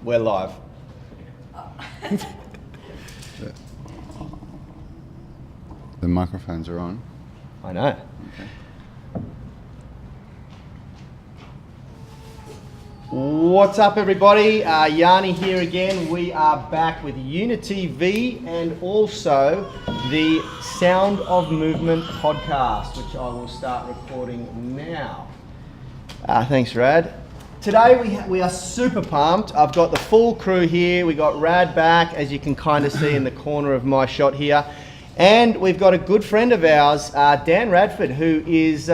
We're live. The microphones are on. I know. Okay. What's up, everybody? Yanni here again. We are back with Unity V and also the Sound of Movement podcast, which I will start recording now. Thanks, Rad. Today we are super pumped. I've got the full crew here. We got Rad back, as you can kind of see in the corner of my shot here. And we've got a good friend of ours, Dan Radford, who is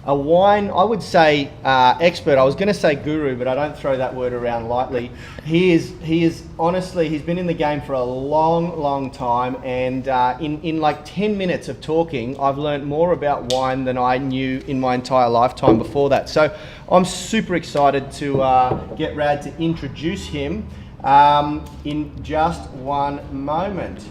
a wine, I would say, expert. I was going to say guru, but I don't throw that word around lightly. He is honestly, he's been in the game for a long time, and in like 10 minutes of talking, I've learned more about wine than I knew in my entire lifetime before that. So I'm super excited to get Rad to introduce him in just one moment.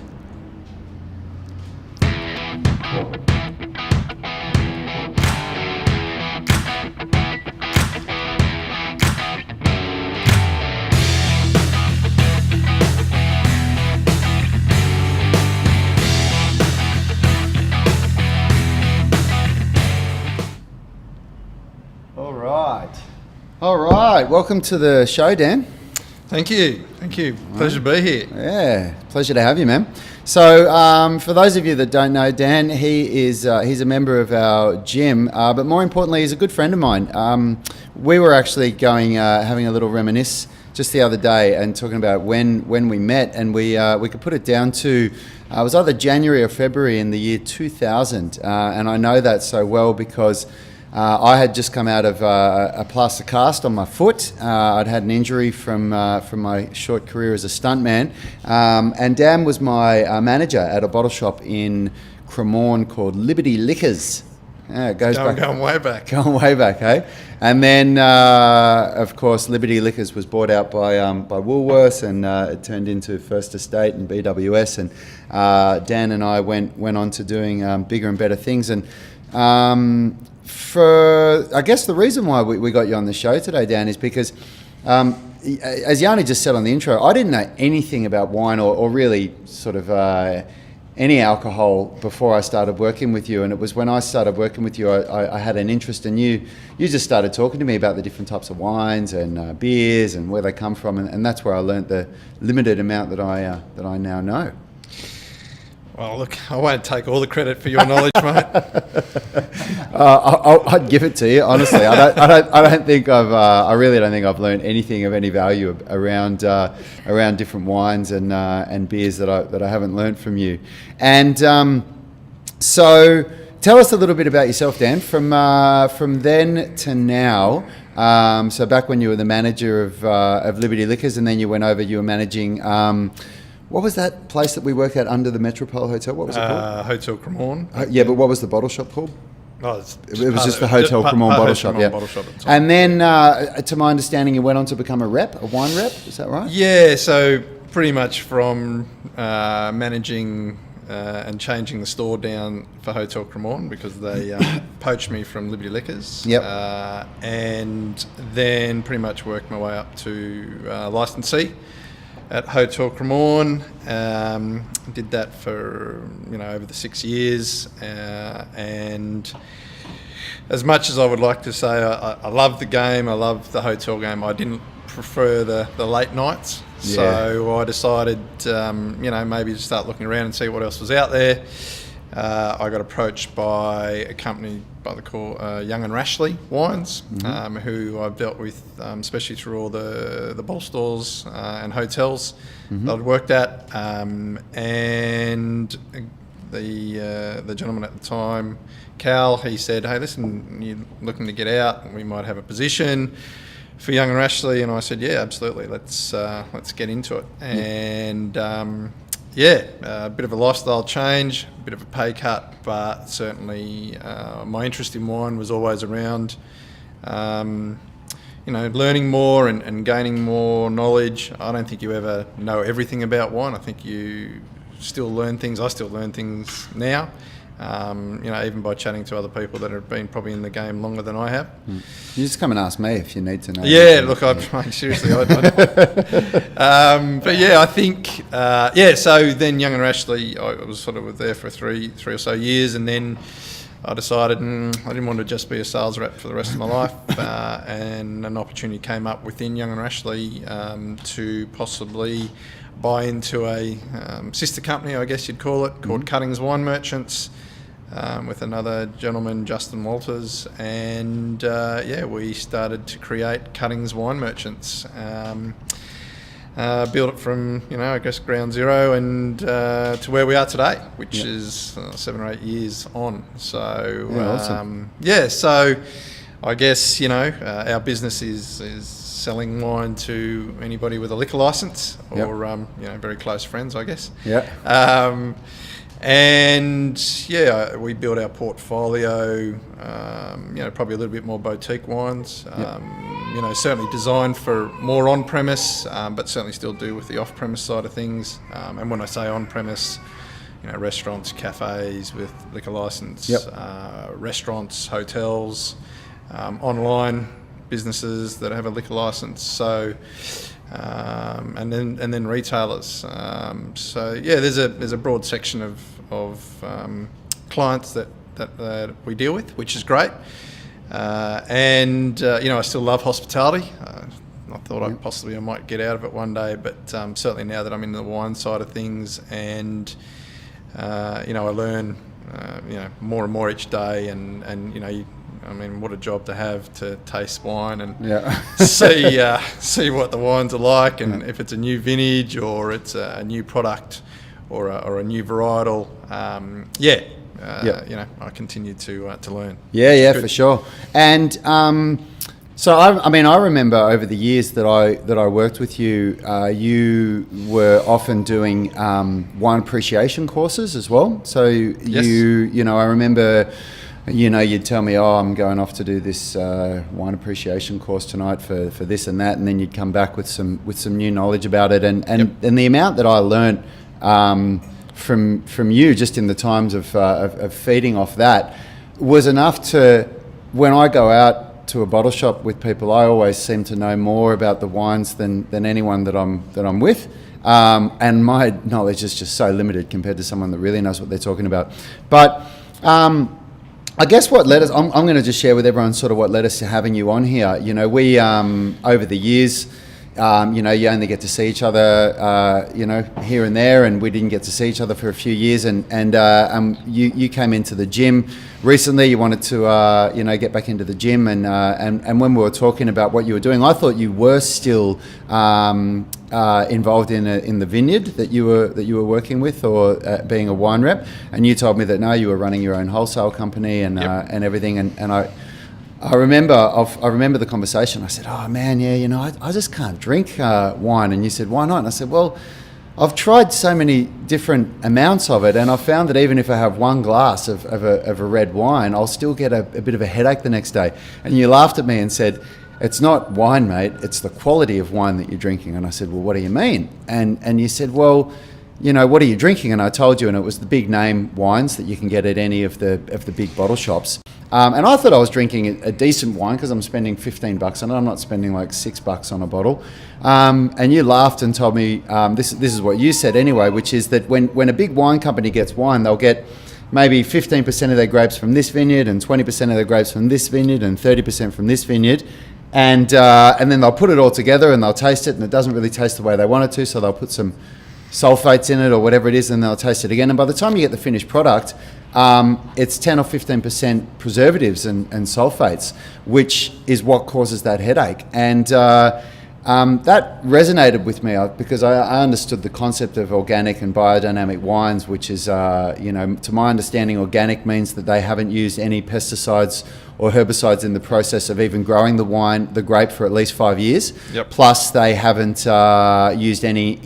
All right, welcome to the show, Dan. Thank you. Pleasure to be here. Yeah, pleasure to have you, man. So, for those of you that don't know Dan, he's a member of our gym, but more importantly, he's a good friend of mine. We were actually having a little reminisce just the other day and talking about when we met, and we could put it down to it was either January or February in the year 2000, and I know that so well because I had just come out of a plaster cast on my foot. I'd had an injury from my short career as a stuntman, and Dan was my manager at a bottle shop in Cremorne called Liberty Liquors. Yeah, it goes back. Going way back. Going way back, hey? And then, of course, Liberty Liquors was bought out by Woolworths, and it turned into First Estate and BWS, and Dan and I went on to doing bigger and better things. And I guess the reason why we got you on the show today, Dan, is because, as Yanni just said on the intro, I didn't know anything about wine or really sort of any alcohol before I started working with you. And it was when I started working with you, I had an interest in you. You just started talking to me about the different types of wines and beers and where they come from. And that's where I learnt the limited amount that I now know. Well, look, I won't take all the credit for your knowledge, mate. I'd give it to you, honestly. I really don't think I've learned anything of any value around different wines and beers that I haven't learned from you. And so, tell us a little bit about yourself, Dan. From then to now. So back when you were the manager of Liberty Liquors, and then you were managing. What was that place that we work at under the Metropole Hotel? What was it called? Hotel Cremorne. Yeah, but what was the bottle shop called? Oh, it was just the Hotel Cremorne bottle shop, yeah. And then, to my understanding, you went on to become a wine rep. Is that right? Yeah, so pretty much from managing and changing the store down for Hotel Cremorne because they poached me from Liberty Liquors. Yep. And then pretty much worked my way up to licensee at Hotel Cremorne. Did that for over the 6 years, and as much as I would like to say I love the game, I love the hotel game, I didn't prefer the late nights. Yeah. So I decided maybe to start looking around and see what else was out there. I got approached by a company by the call Young and Rashley Wines, mm-hmm. Who I've dealt with, especially through all the bottle stores and hotels mm-hmm. that I'd worked at, and the gentleman at the time, Cal, he said, "Hey, listen, you're looking to get out, and we might have a position for Young and Rashley," and I said, "Yeah, absolutely. Let's get into it." And a bit of a lifestyle change, a bit of a pay cut, but certainly my interest in wine was always around, learning more and gaining more knowledge. I don't think you ever know everything about wine. I think you still learn things. I still learn things now. Even by chatting to other people that have been probably in the game longer than I have. You just come and ask me if you need to know. Yeah, look, seriously, I but yeah, I think, so then Young and Ashley, I was sort of there for three or so years, and then I decided I didn't want to just be a sales rep for the rest of my life, and an opportunity came up within Young and Ashley to possibly buy into a sister company, I guess you'd call it, called Cuttings Wine Merchants, with another gentleman, Justin Walters, and we started to create Cuttings Wine Merchants. Built it from, ground zero and to where we are today, which is 7 or 8 years on. So, awesome. So I guess, our business is selling wine to anybody with a liquor license or, very close friends, I guess. Yeah. We built our portfolio, probably a little bit more boutique wines, certainly designed for more on-premise, but certainly still do with the off-premise side of things. And when I say on-premise, restaurants, cafes with liquor license, restaurants, hotels, online businesses that have a liquor license. So, and then retailers. There's a broad section of clients that we deal with, which is great. I still love hospitality. I thought I might get out of it one day, but certainly now that I'm in the wine side of things, and I learn more and more each day, and what a job to have to taste wine and see what the wines are like, and if it's a new vintage or it's a new product or a new varietal. I continue to learn. Yeah, for sure. And so I remember over the years that I worked with you, you were often doing wine appreciation courses as well. So I remember. You'd tell me, I'm going off to do this wine appreciation course tonight for this and that, and then you'd come back with some new knowledge about it, and the amount that I learnt from you just in the times of feeding off that was enough to, when I go out to a bottle shop with people, I always seem to know more about the wines than anyone that I'm with. And my knowledge is just so limited compared to someone that really knows what they're talking about. But I guess what led us, I'm going to just share with everyone sort of what led us to having you on here. We, over the years, you only get to see each other, here and there, and we didn't get to see each other for a few years. And you came into the gym recently. You wanted to, get back into the gym, and when we were talking about what you were doing, I thought you were still involved in the vineyard that you were working with, or being a wine rep. And you told me that no, you were running your own wholesale company and everything. And I remember the conversation. I said, "Oh man, I just can't drink wine." And you said, "Why not?" And I said, "Well, I've tried so many different amounts of it, and I found that even if I have one glass of a red wine, I'll still get a bit of a headache the next day." And you laughed at me and said, "It's not wine, mate. It's the quality of wine that you're drinking." And I said, "Well, what do you mean?" And you said, "Well, what are you drinking?" And I told you, and it was the big name wines that you can get at any of the big bottle shops. And I thought I was drinking a decent wine because I'm spending $15 on it. I'm not spending like $6 on a bottle. And you laughed and told me, this is what you said anyway, which is that when a big wine company gets wine, they'll get maybe 15% of their grapes from this vineyard, and 20% of their grapes from this vineyard, and 30% from this vineyard. And then they'll put it all together and they'll taste it, and it doesn't really taste the way they want it to, so they'll put some sulfates in it or whatever it is, and they'll taste it again. And by the time you get the finished product, it's 10 or 15% preservatives and sulfates, which is what causes that headache. And that resonated with me because I understood the concept of organic and biodynamic wines, which is, to my understanding, organic means that they haven't used any pesticides or herbicides in the process of even growing the grape for at least 5 years. Yep. Plus they haven't used any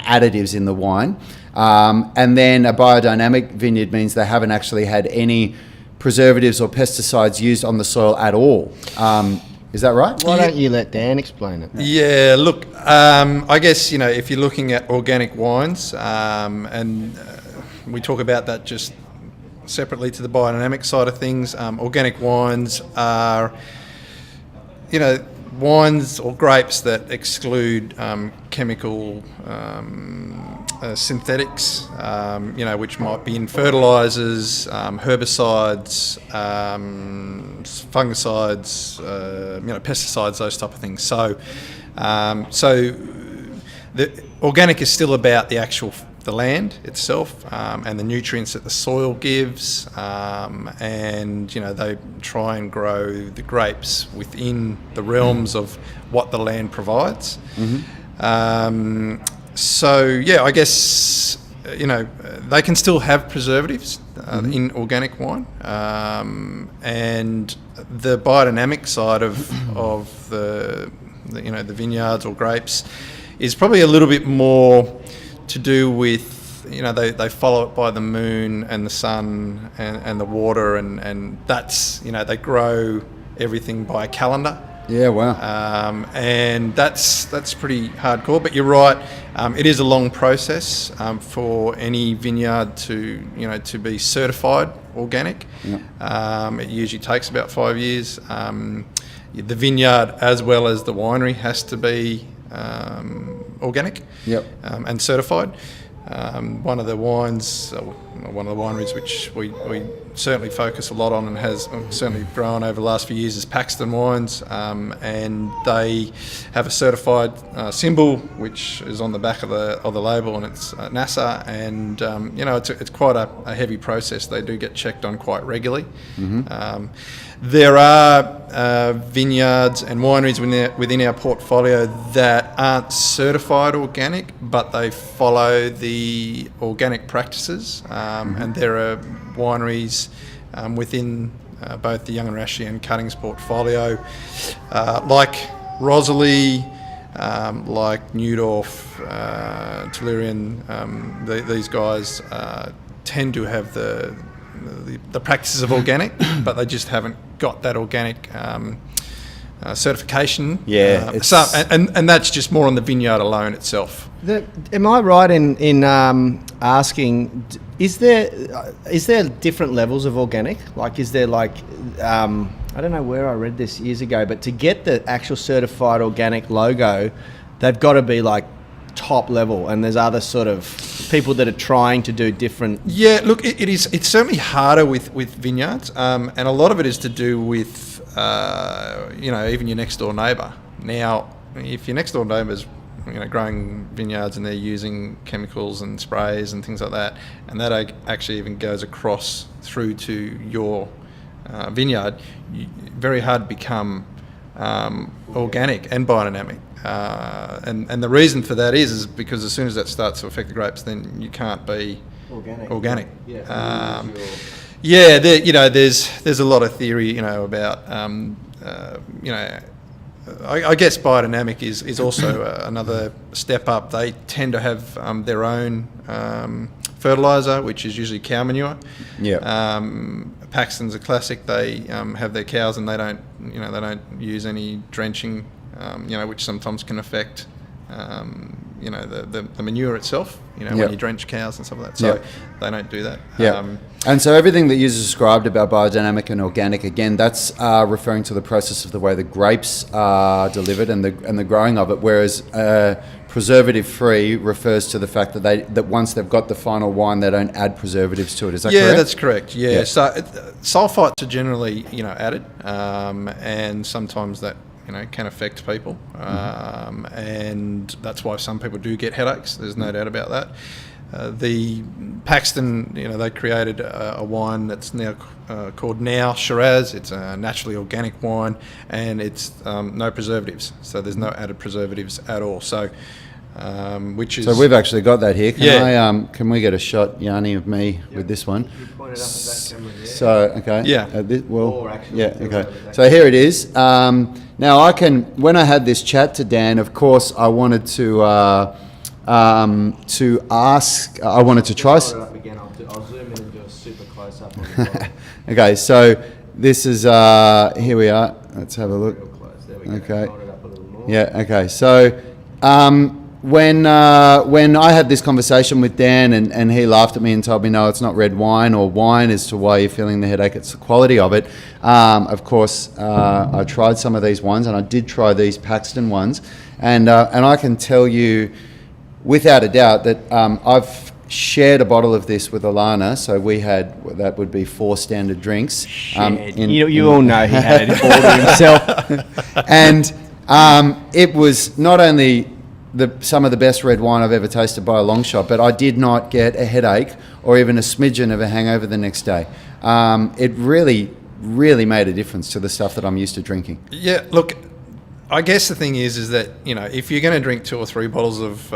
additives in the wine. And then a biodynamic vineyard means they haven't actually had any preservatives or pesticides used on the soil at all. Is that right? Why don't you let Dan explain it? Yeah, look, I guess, if you're looking at organic wines, and we talk about that just separately to the biodynamic side of things. Organic wines are, wines or grapes that exclude chemical synthetics, which might be in fertilizers, herbicides, fungicides, pesticides, those type of things. So the organic is still about the land itself and the nutrients that the soil gives, and they try and grow the grapes within the realms of what the land provides. Mm-hmm. I guess they can still have preservatives in organic wine, and the biodynamic side of the vineyards or grapes is probably a little bit more to do with, they follow it by the moon and the sun and the water, and that's, they grow everything by a calendar. Yeah, wow. And that's pretty hardcore, but you're right, it is a long process for any vineyard to be certified organic. Yeah. It usually takes about 5 years. The vineyard as well as the winery has to be organic. Yep. And certified. One of the wineries which we certainly focus a lot on and has certainly grown over the last few years is Paxton Wines, and they have a certified symbol which is on the back of the label, and it's NASA, and it's quite a heavy process. They do get checked on quite regularly. Mm-hmm. There are vineyards and wineries within our portfolio that aren't certified organic, but they follow the organic practices, and there are wineries within both the Young and Rashi and Cuttings portfolio, like Rosalie, like Newdorf, Tellurian. These guys tend to have the practices of organic, but they just haven't got that organic certification. Yeah. And that's just more on the vineyard alone itself. Am I right in asking, is there different levels of organic? Like, is there I don't know where I read this years ago, but to get the actual certified organic logo, they've got to be top level, and there's other sort of people that are trying to do different. Yeah, look, it's certainly harder with vineyards, and a lot of it is to do with even your next door neighbour. Now, if your next door neighbour's growing vineyards and they're using chemicals and sprays and things like that, and that actually even goes across through to your vineyard, very hard to become organic and biodynamic. And the reason for that is because as soon as that starts to affect the grapes, then you can't be organic. Yeah. There's a lot of theory, about I guess biodynamic is also another step up. They tend to have their own fertilizer, which is usually cow manure. Yeah. Paxton's a classic. They have their cows and they don't use any drenching. Which sometimes can affect, the manure itself, when you drench cows and stuff like that. So they don't do that. Yeah. And so everything that you described about biodynamic and organic, again, that's referring to the process of the way the grapes are delivered and the growing of it, whereas preservative-free refers to the fact that once they've got the final wine, they don't add preservatives to it. Is that correct? Yeah, that's correct. Yeah. So sulfites are generally, added, and sometimes that can affect people, and that's why some people do get headaches. There's no doubt about that. The Paxton, they created a wine that's now called Shiraz. It's a naturally organic wine, and it's no preservatives. So there's no added preservatives at all. So, which is so we've actually got that here. Can we get a shot, Yanni, of me with this one? You point it up at that camera there. So okay. Yeah. Okay. So here it is. Now when I had this chat to Dan, of course, I wanted to ask. I wanted to try. I'll zoom in and do a super close up on the Okay, so this is here we are. Let's have a look. real close. There we go. Okay. Hold it up a little more. Yeah. Okay. So when I had this conversation with Dan and he laughed at me and told me, no, it's not red wine or wine as to why you're feeling the headache, it's the quality of it. Of course, I tried some of these wines, and I did try these Paxton ones, and I can tell you without a doubt that I've shared a bottle of this with Alana, so we had, that would be 4 standard drinks. You all know he had it all to himself. And it was not only some of the best red wine I've ever tasted by a long shot, but I did not get a headache or even a smidgen of a hangover the next day. It really, really made a difference to the stuff that I'm used to drinking. Yeah, look, I guess the thing is that, you know, if you're going to drink 2 or 3 bottles of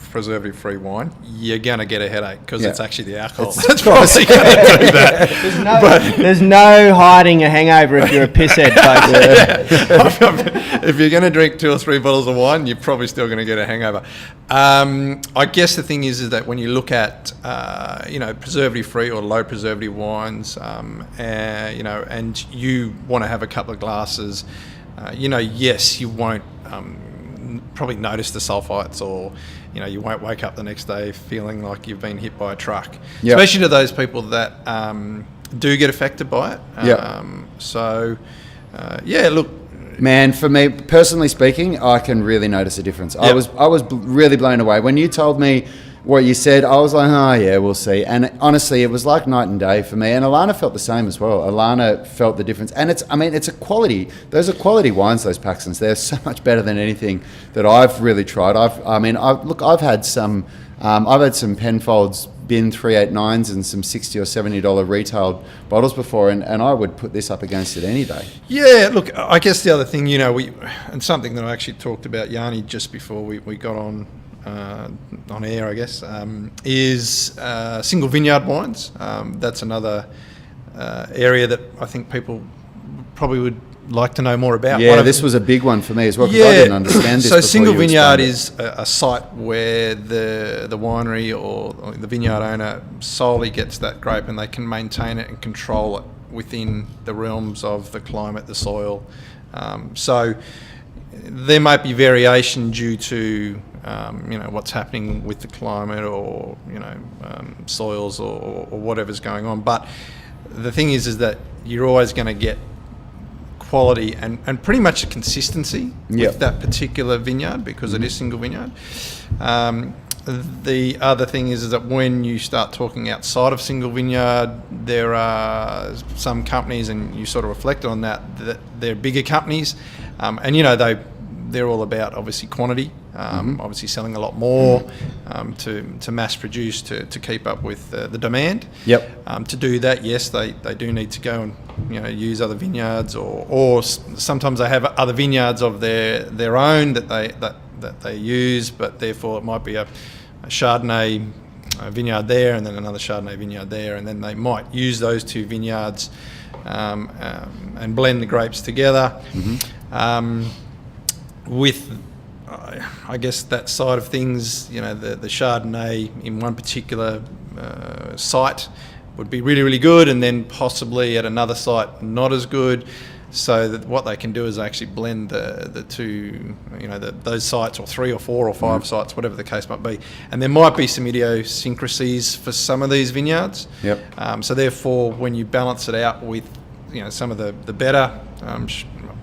preservative-free wine, you're going to get a headache because it's actually the alcohol that's probably going to do that. There's no hiding a hangover if you're a pisshead, folks. If you're going to drink 2 or 3 bottles of wine, you're probably still going to get a hangover. I guess the thing is that when you look at, preservative-free or low preservative wines, and you want to have a couple of glasses, yes, you won't probably notice the sulfites, or you won't wake up the next day feeling like you've been hit by a truck. Yep. Especially to those people that do get affected by it. Look, man, for me personally speaking, I can really notice a difference. Yep. I was really blown away when you told me what you said. I was like, oh yeah, we'll see. And honestly, it was like night and day for me. And Alana felt the same as well. Alana felt the difference. And it's a quality. Those are quality wines, those Paxtons. They're so much better than anything that I've really tried. I've had some Penfolds bin 389s and some $60 or $70 retail bottles before, and I would put this up against it any day. Yeah, look, I guess the other thing, and something that I actually talked about, Yanni, just before we got on air, I guess, is single vineyard wines. That's another area that I think people probably would like to know more about. Yeah, this was a big one for me as well, because I didn't understand this. So single vineyard is a site where the winery or the vineyard owner solely gets that grape, and they can maintain it and control it within the realms of the climate, the soil. So there might be variation due to what's happening with the climate, or soils, or whatever's going on. But the thing is that you're always going to get quality and pretty much a consistency with that particular vineyard, because it is single vineyard. The other thing is that when you start talking outside of single vineyard, there are some companies, and you sort of reflect on that they're bigger companies, and they're all about obviously quantity, obviously selling a lot more to mass produce to keep up with the demand. Yep. To do that, yes, they do need to go and use other vineyards, or sometimes they have other vineyards of their own that they use, but therefore it might be a Chardonnay vineyard there, and then another Chardonnay vineyard there, and then they might use those 2 vineyards and blend the grapes together. With I guess that side of things, the Chardonnay in one particular site would be really, really good, and then possibly at another site not as good. So that what they can do is actually blend the 2, those sites, or 3 or 4 or 5 sites, whatever the case might be. And there might be some idiosyncrasies for some of these vineyards. Yep. So therefore, when you balance it out with some of the better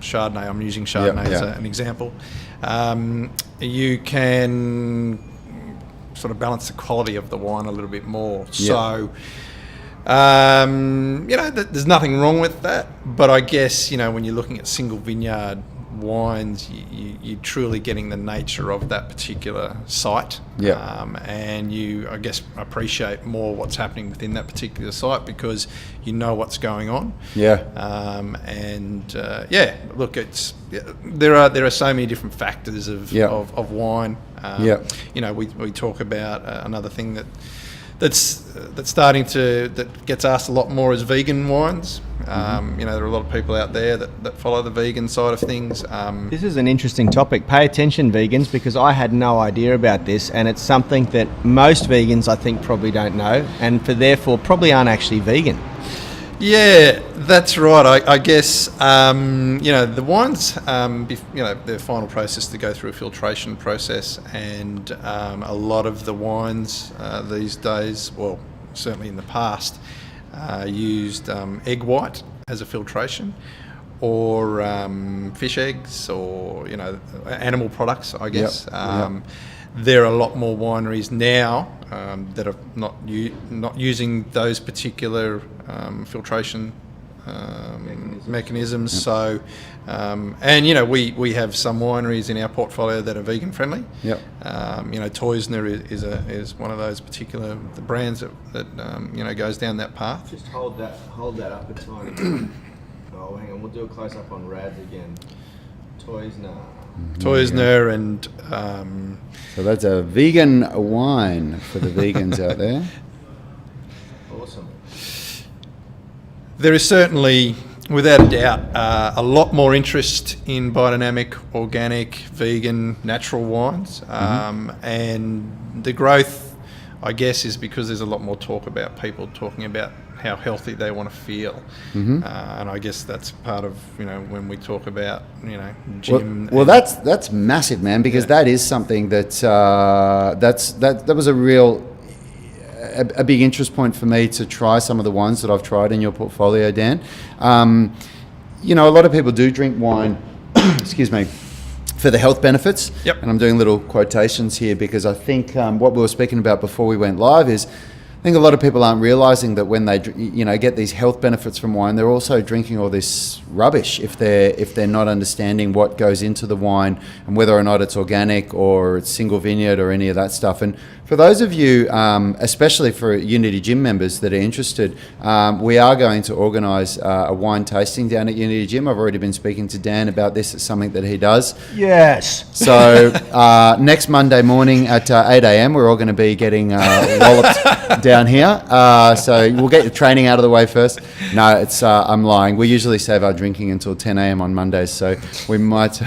Chardonnay, I'm using Chardonnay as an example, you can sort of balance the quality of the wine a little bit more. So, there's nothing wrong with that, but I guess, when you're looking at single vineyard wines, you're truly getting the nature of that particular site. And you, I guess, appreciate more what's happening within that particular site, because you know what's going on. Look, there are so many different factors of wine. We talk about another thing that's that gets asked a lot more is vegan wines. There are a lot of people out there that follow the vegan side of things. This is an interesting topic. Pay attention, vegans, because I had no idea about this, and it's something that most vegans, I think, probably don't know, and therefore probably aren't actually vegan. Yeah, that's right. I guess the wines, their final process to go through a filtration process, and a lot of the wines these days, well, certainly in the past, used egg white as a filtration, or fish eggs, or animal products, I guess. There are a lot more wineries now that are not using those particular filtration mechanisms. So, we have some wineries in our portfolio that are vegan friendly. Yep. Teusner is one of those particular brands that goes down that path. Just hold that up a tiny bit. Oh, hang on, we'll do a close up on Rads again. Teusner and so that's a vegan wine for the vegans out there. Awesome. There is certainly, without a doubt, a lot more interest in biodynamic, organic, vegan, natural wines, and the growth, I guess, is because there's a lot more talk about people talking about how healthy they want to feel, and I guess that's part of when we talk about gym. Well, that's massive, man, because that is something that that was a big interest point for me to try some of the wines that I've tried in your portfolio, Dan. A lot of people do drink wine, excuse me, for the health benefits. Yep. And I'm doing little quotations here because I think what we were speaking about before we went live is, I think a lot of people aren't realising that when they get these health benefits from wine, they're also drinking all this rubbish if they're not understanding what goes into the wine and whether or not it's organic or it's single vineyard or any of that stuff. And for those of you, especially for Unity Gym members that are interested, we are going to organise a wine tasting down at Unity Gym. I've already been speaking to Dan about this. It's something that he does. Yes. So next Monday morning at 8 a.m, we're all going to be getting walloped down here. So we'll get the training out of the way first. No, it's I'm lying. We usually save our drinking until 10 a.m. on Mondays, so we might.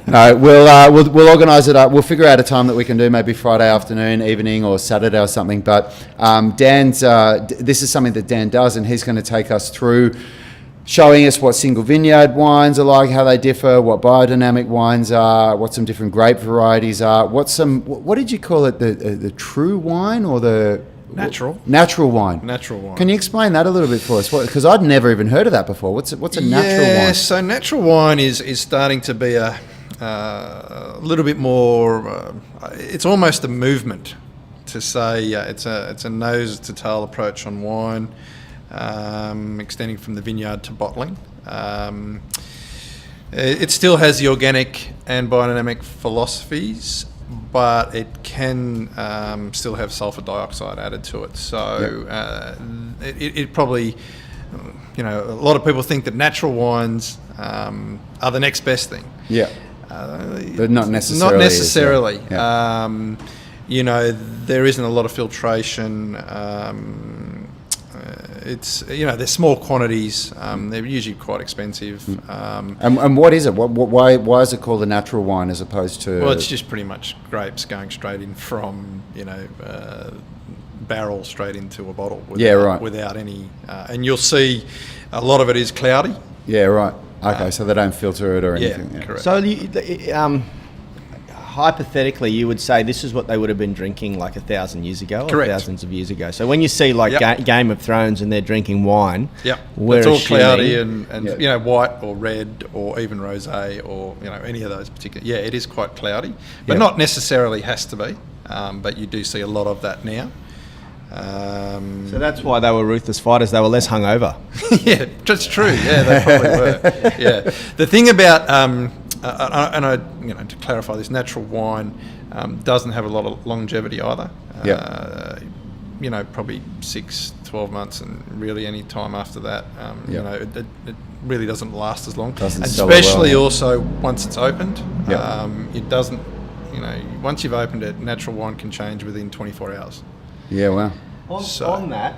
No, we'll organise it up. We'll figure out a time that we can do, maybe Friday afternoon, evening, or Saturday or something. But Dan's this is something that Dan does, and he's going to take us through, showing us what single vineyard wines are like, how they differ, what biodynamic wines are, what some different grape varieties are, what did you call it, the true wine or the Natural wine. Natural wine. Can you explain that a little bit for us? Because I'd never even heard of that before. What's a natural wine? Yeah, so natural wine is starting to be a little bit more. It's almost a movement to say it's a nose to tail approach on wine, extending from the vineyard to bottling. It still has the organic and biodynamic philosophies, but it can still have sulfur dioxide added to it. So it probably, a lot of people think that natural wines are the next best thing. Yeah. But not necessarily. Not necessarily. Yeah. There isn't a lot of filtration. It's they're small quantities. They're usually quite expensive. And what is it? Why is it called a natural wine as opposed to? Well, it's just pretty much grapes going straight in from barrel straight into a bottle. Without any, and you'll see a lot of it is cloudy. Yeah, right. Okay, so they don't filter it or anything. Yeah, correct. So hypothetically, you would say this is what they would have been drinking like 1,000 years ago, correct, or thousands of years ago. So when you see like Game of Thrones and they're drinking wine, it's all cloudy and white or red or even rosé or any of those particular. Yeah, it is quite cloudy, but not necessarily has to be. But you do see a lot of that now. So that's why they were ruthless fighters. They were less hungover. Yeah, that's true. Yeah, they probably were. Yeah, the thing about to clarify, this natural wine doesn't have a lot of longevity either. Probably 6-12 months, and really any time after that, it really doesn't last as long. Especially also once it's opened, it doesn't. Once you've opened it, natural wine can change within 24 hours. Yeah, wow. On that,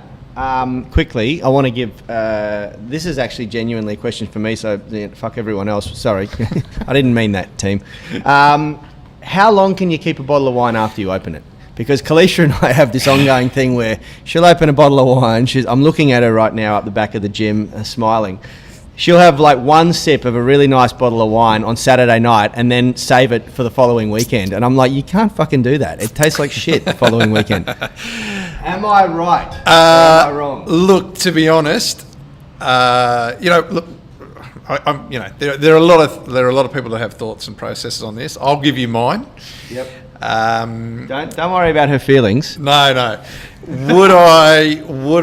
quickly, I want to give. This is actually genuinely a question for me, so fuck everyone else. Sorry, I didn't mean that, team. How long can you keep a bottle of wine after you open it? because Kalisha and I have this ongoing thing where she'll open a bottle of wine. I'm looking at her right now up the back of the gym, smiling. She'll have like one sip of a really nice bottle of wine on Saturday night and then save it for the following weekend. And I'm like, you can't fucking do that. It tastes like shit the following weekend. Am I right? Or am I wrong? Look, to be honest, look, I'm there are a lot of people that have thoughts and processes on this. I'll give you mine. Yep. Don't worry about her feelings. No. Would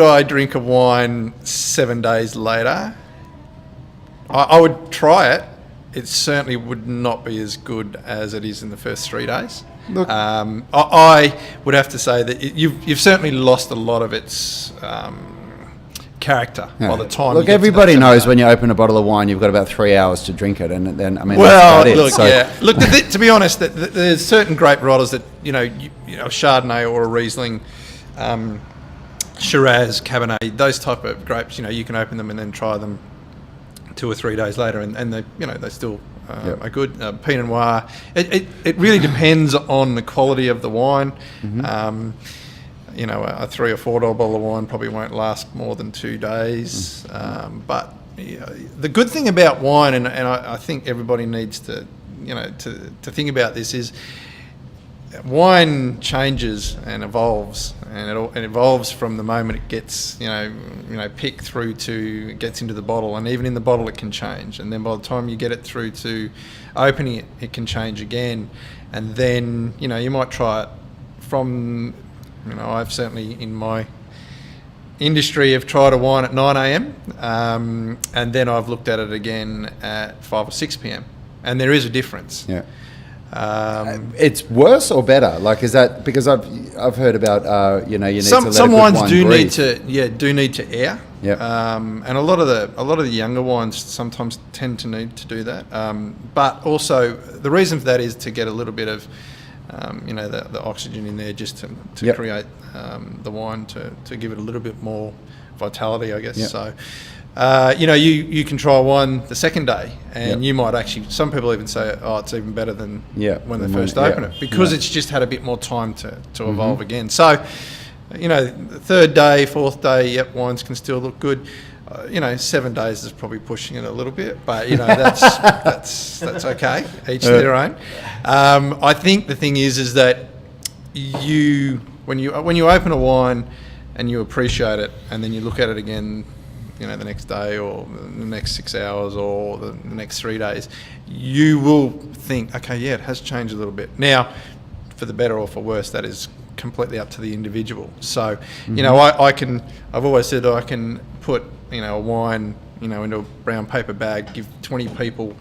I drink a wine 7 days later? I would try it. It certainly would not be as good as it is in the first 3 days. Look, I would have to say that you've certainly lost a lot of its character by the time. Look, everybody knows when you open a bottle of wine, you've got about 3 hours to drink it, and then that's about it. Look, to be honest, there's certain grape varieties that you know, Chardonnay or a Riesling, Shiraz, Cabernet, those type of grapes. You can open them and then try them 2 or 3 days later, and they still are good. Pinot Noir. It really depends on the quality of the wine. Mm-hmm. A $3 or $4 bottle of wine probably won't last more than 2 days. But the good thing about wine, and I think everybody needs to think about this, is wine changes and evolves, and it evolves from the moment it gets picked through to it gets into the bottle, and even in the bottle it can change, and then by the time you get it through to opening it can change again, and then you might try it from. I've certainly in my industry have tried a wine at 9 a.m. And then I've looked at it again at 5 or 6 p.m. and there is a difference. Yeah. It's worse or better? Like, is that because I've heard about you need to let some a good wines wine do breathe. need to air. Yeah. And a lot of the younger wines sometimes tend to need to do that. But also the reason for that is to get a little bit of the oxygen in there, just to create the wine to give it a little bit more vitality, I guess. Yep. So, you can try wine the second day, and you might actually. Some people even say, "Oh, it's even better than when they first open it," because it's just had a bit more time to evolve again. So, the third day, fourth day, wines can still look good. 7 days is probably pushing it a little bit, but that's okay. Each to their own. I think the thing is that when you open a wine and you appreciate it, and then you look at it again, the next day or the next 6 hours or the next 3 days, you will think, okay, it has changed a little bit. Now, for the better or for worse, that is completely up to the individual. So, I've always said I can put a wine into a brown paper bag, give 20 people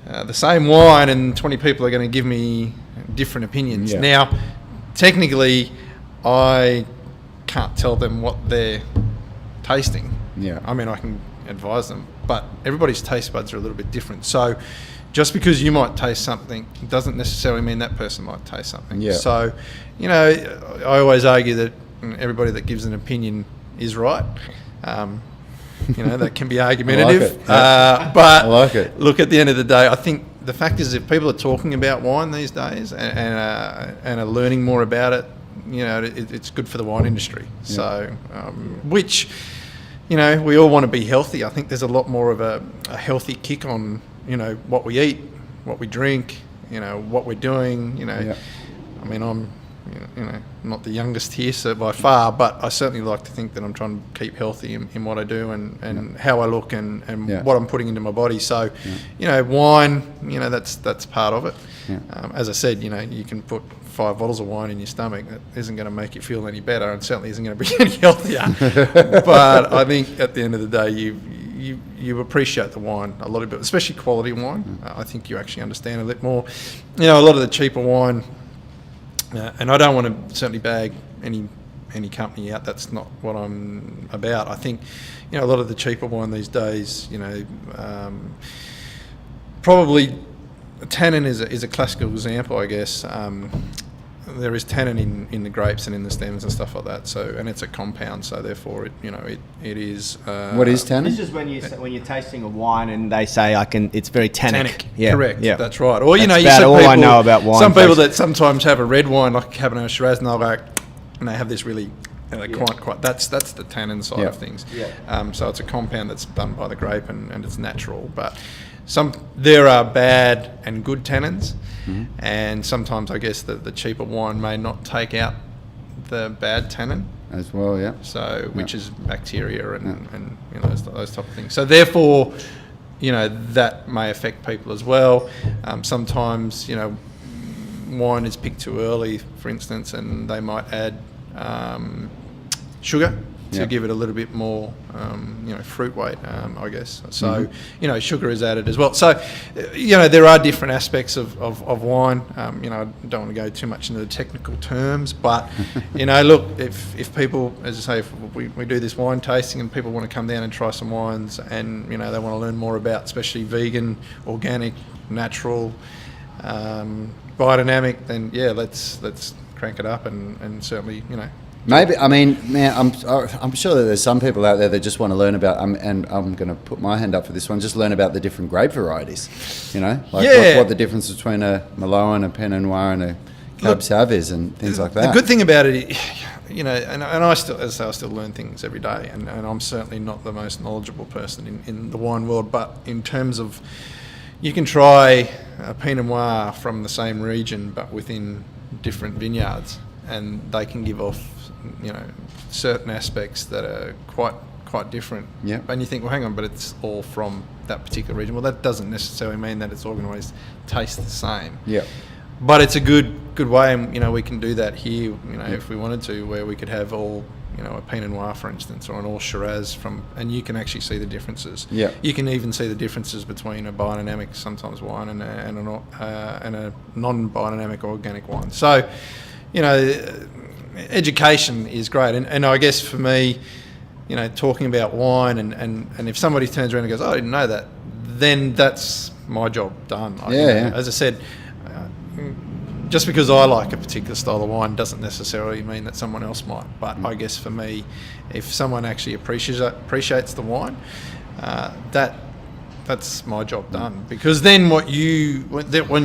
the same wine, and 20 people are going to give me different opinions. Now, technically, I can't tell them what they're tasting. I mean, I can advise them, but everybody's taste buds are a little bit different. So just because you might taste something doesn't necessarily mean that person might taste something. So, I always argue that everybody that gives an opinion is right. That can be argumentative. But I like it. Look, at the end of the day, I think the fact is, if people are talking about wine these days and are learning more about it, it's good for the wine industry. So, which, we all want to be healthy. I think there's a lot more of a healthy kick on, what we eat, what we drink, what we're doing. I mean, I'm not the youngest here, so by far, but I certainly like to think that I'm trying to keep healthy in what I do and how I look and what I'm putting into my body. So, wine, that's part of it. As I said, you can put 5 bottles of wine in your stomach. That isn't going to make you feel any better, and certainly isn't going to be any healthier. But I think at the end of the day, you appreciate the wine a lot bit, especially quality wine. I think you actually understand a bit more. A lot of the cheaper wine. And I don't want to certainly bag any company out. That's not what I'm about. I think, a lot of the cheaper wine these days, probably tannin is a classical example, I guess. there is tannin in the grapes and in the stems and stuff like that. So, and it's a compound, so therefore it is. What is tannin? This is when you're tasting a wine and they say it's very tannic. Tannic, correct. Yeah. That's right. Or you That's see about all people, I know about wine some people tasting. that sometimes have a red wine like Cabernet Shiraz, and they'll go, and they have this really. Quite. That's the tannin side of things. Yeah. So it's a compound that's done by the grape and it's natural. But there are bad and good tannins, and sometimes I guess the cheaper wine may not take out the bad tannin as well. Yeah. So which is bacteria and those type of things. So therefore, that may affect people as well. Sometimes wine is picked too early, for instance, and they might add sugar to give it a little bit more, fruit weight, I guess. So, sugar is added as well. So, there are different aspects of wine. I don't want to go too much into the technical terms, but, look, if people, as I say, if we do this wine tasting and people want to come down and try some wines and, they want to learn more about especially vegan, organic, natural, biodynamic, then, let's crank it up and certainly, Maybe, I mean, man, I'm sure that there's some people out there that just want to learn about, and I'm going to put my hand up for this one, just learn about the different grape varieties, what the difference between a Merlot and a Pinot Noir and a Cab Sauv is and things like that. The good thing about it, and I still, as I say, I still learn things every day, and I'm certainly not the most knowledgeable person in the wine world, but in terms of, you can try a Pinot Noir from the same region, but within different vineyards, and they can give off certain aspects that are quite different. Yeah. And you think, well, hang on, but it's all from that particular region. Well, that doesn't necessarily mean that it's all going to always taste the same. Yeah. But it's a good way, and we can do that here. If we wanted to, where we could have all, a Pinot Noir, for instance, or an all Shiraz and you can actually see the differences. Yeah. You can even see the differences between a biodynamic, sometimes wine, and a non-biodynamic organic wine. So, education is great, and I guess for me, talking about wine, and if somebody turns around and goes, "Oh, I didn't know that," then that's my job done. As I said, just because I like a particular style of wine doesn't necessarily mean that someone else might. But I guess for me, if someone actually appreciates the wine, that's my job done. Because then when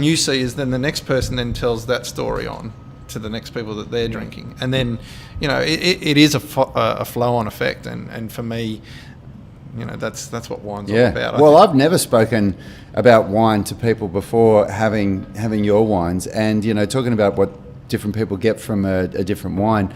you see is then the next person then tells that story on to the next people that they're drinking, and then it is a flow-on effect, and for me, that's what wine's all about. Well, I've never spoken about wine to people before having your wines, and talking about what different people get from a different wine.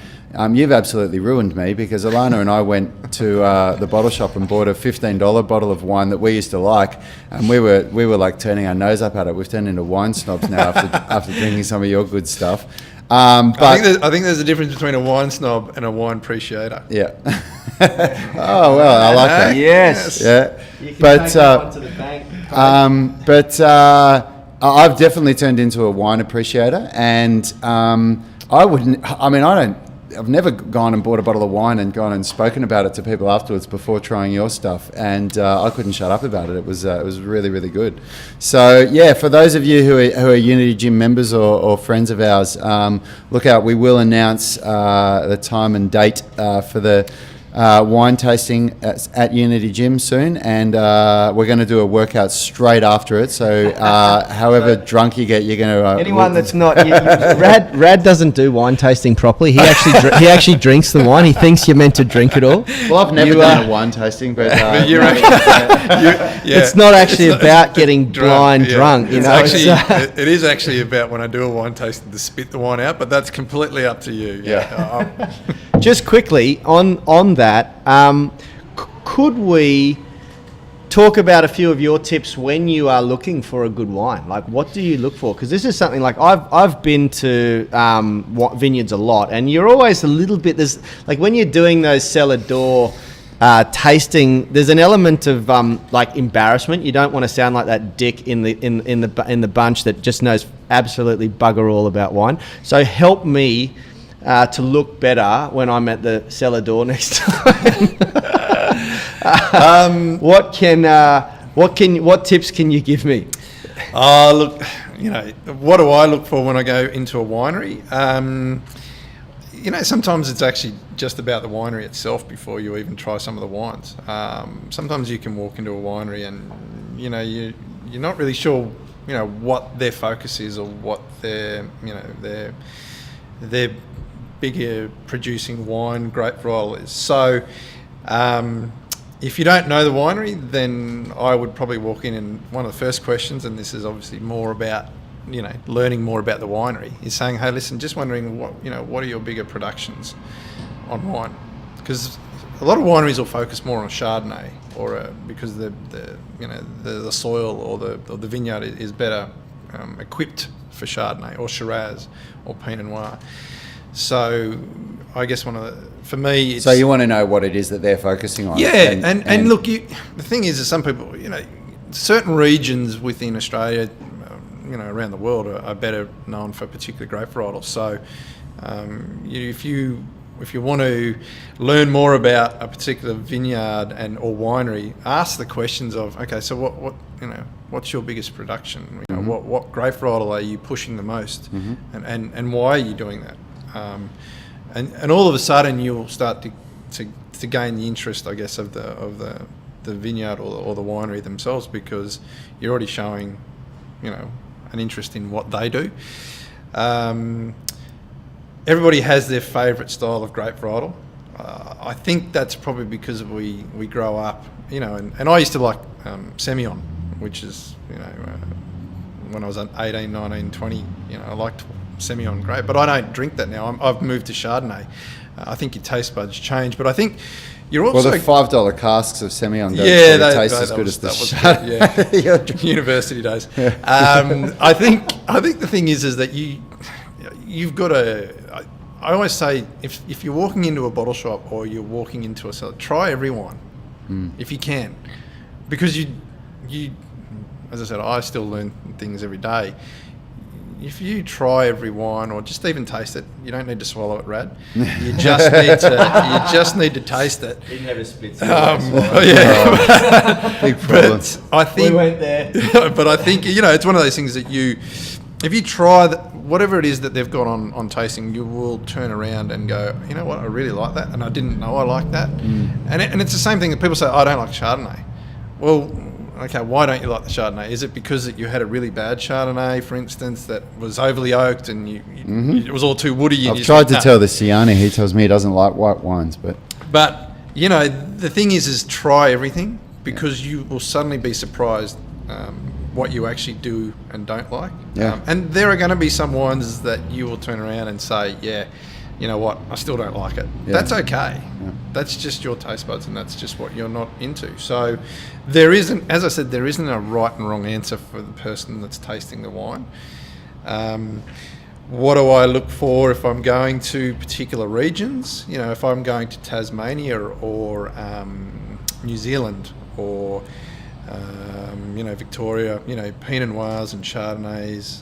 You've absolutely ruined me, because Alana and I went to the bottle shop and bought a $15 bottle of wine that we used to like, and we were like turning our nose up at it. We've turned into wine snobs now after drinking some of your good stuff. But I think there's a difference between a wine snob and a wine appreciator. Yeah. Oh well, I like that. Yes. Yeah. You can take that one to the bank. But I've definitely turned into a wine appreciator, and I've never gone and bought a bottle of wine and gone and spoken about it to people afterwards before trying your stuff, and I couldn't shut up about it. It was really, really good. So for those of you who are Unity Gym members or friends of ours, look out. We will announce the time and date for the wine tasting at Unity Gym soon, and we're going to do a workout straight after it. So however drunk you get, you're going to... Anyone that's not... Rad doesn't do wine tasting properly. He actually drinks the wine. He thinks you're meant to drink it all. Well, I've never done a wine tasting, but... It's not actually about getting blind drunk. It is actually about, when I do a wine tasting, to spit the wine out, but that's completely up to you. Yeah. Just quickly, on that, could we talk about a few of your tips when you are looking for a good wine? Like, what do you look for? Because this is something like I've been to vineyards a lot, and you're always a little bit, there's like when you're doing those cellar door tasting, there's an element of like embarrassment. You don't want to sound like that dick in the bunch that just knows absolutely bugger all about wine. So help me to look better when I'm at the cellar door next time. What tips can you give me? Look, what do I look for when I go into a winery? Sometimes it's actually just about the winery itself before you even try some of the wines. Sometimes you can walk into a winery and, you're not really sure, what their focus is or what their bigger producing wine grape varietal is. So, if you don't know the winery, then I would probably walk in, and one of the first questions, and this is obviously more about, learning more about the winery, is saying, hey, listen, just wondering what are your bigger productions on wine? Because a lot of wineries will focus more on a Chardonnay, because the soil or the vineyard is better equipped for Chardonnay or Shiraz or Pinot Noir. So I guess for me, so you want to know what it is that they're focusing on. Yeah, and look, the thing is that some people, certain regions within Australia, around the world are better known for particular grape varietals. So if you want to learn more about a particular vineyard or winery, ask the questions of, okay, so what's your biggest production? What grape varietal are you pushing the most, and why are you doing that? And all of a sudden you'll start to gain the interest, I guess, of the vineyard or the winery themselves, because you're already showing, an interest in what they do. Everybody has their favourite style of grape varietal. I think that's probably because we grow up, and I used to like Semyon, which is, when I was 18, 19, 20, I liked Semyon grape, but I don't drink that now. I've moved to Chardonnay. I think your taste buds change, but I think you're also... Well, the $5 casks of Semyon don't taste as good as the Chardonnay. University days. I think the thing is that you've got to... I always say, if you're walking into a bottle shop or you're walking into a cellar, try every wine, if you can, because you, as I said, I still learn things every day. If you try every wine or just even taste it, you don't need to swallow it, Rad. You just need to taste it. He never spits. Big problem. But I think we went there. But I think it's one of those things that if you try whatever it is that they've got on tasting, you will turn around and go, you know what, I really like that, and I didn't know I liked that. And it's the same thing that people say, I don't like Chardonnay. Well, okay, why don't you like the Chardonnay? Is it because that you had a really bad Chardonnay, for instance, that was overly oaked and it was all too woody? I've tried to tell the Siani. He tells me he doesn't like white wines, but the thing is try everything, because you will suddenly be surprised what you actually do and don't like. Yeah. And there are going to be some wines that you will turn around and say, yeah, you know what, I still don't like it. Yeah. That's okay. Yeah. That's just your taste buds, and that's just what you're not into. So there isn't, as I said, there isn't a right and wrong answer for the person that's tasting the wine. What do I look for if I'm going to particular regions? If I'm going to Tasmania or New Zealand or Victoria, Pinot Noirs and Chardonnays,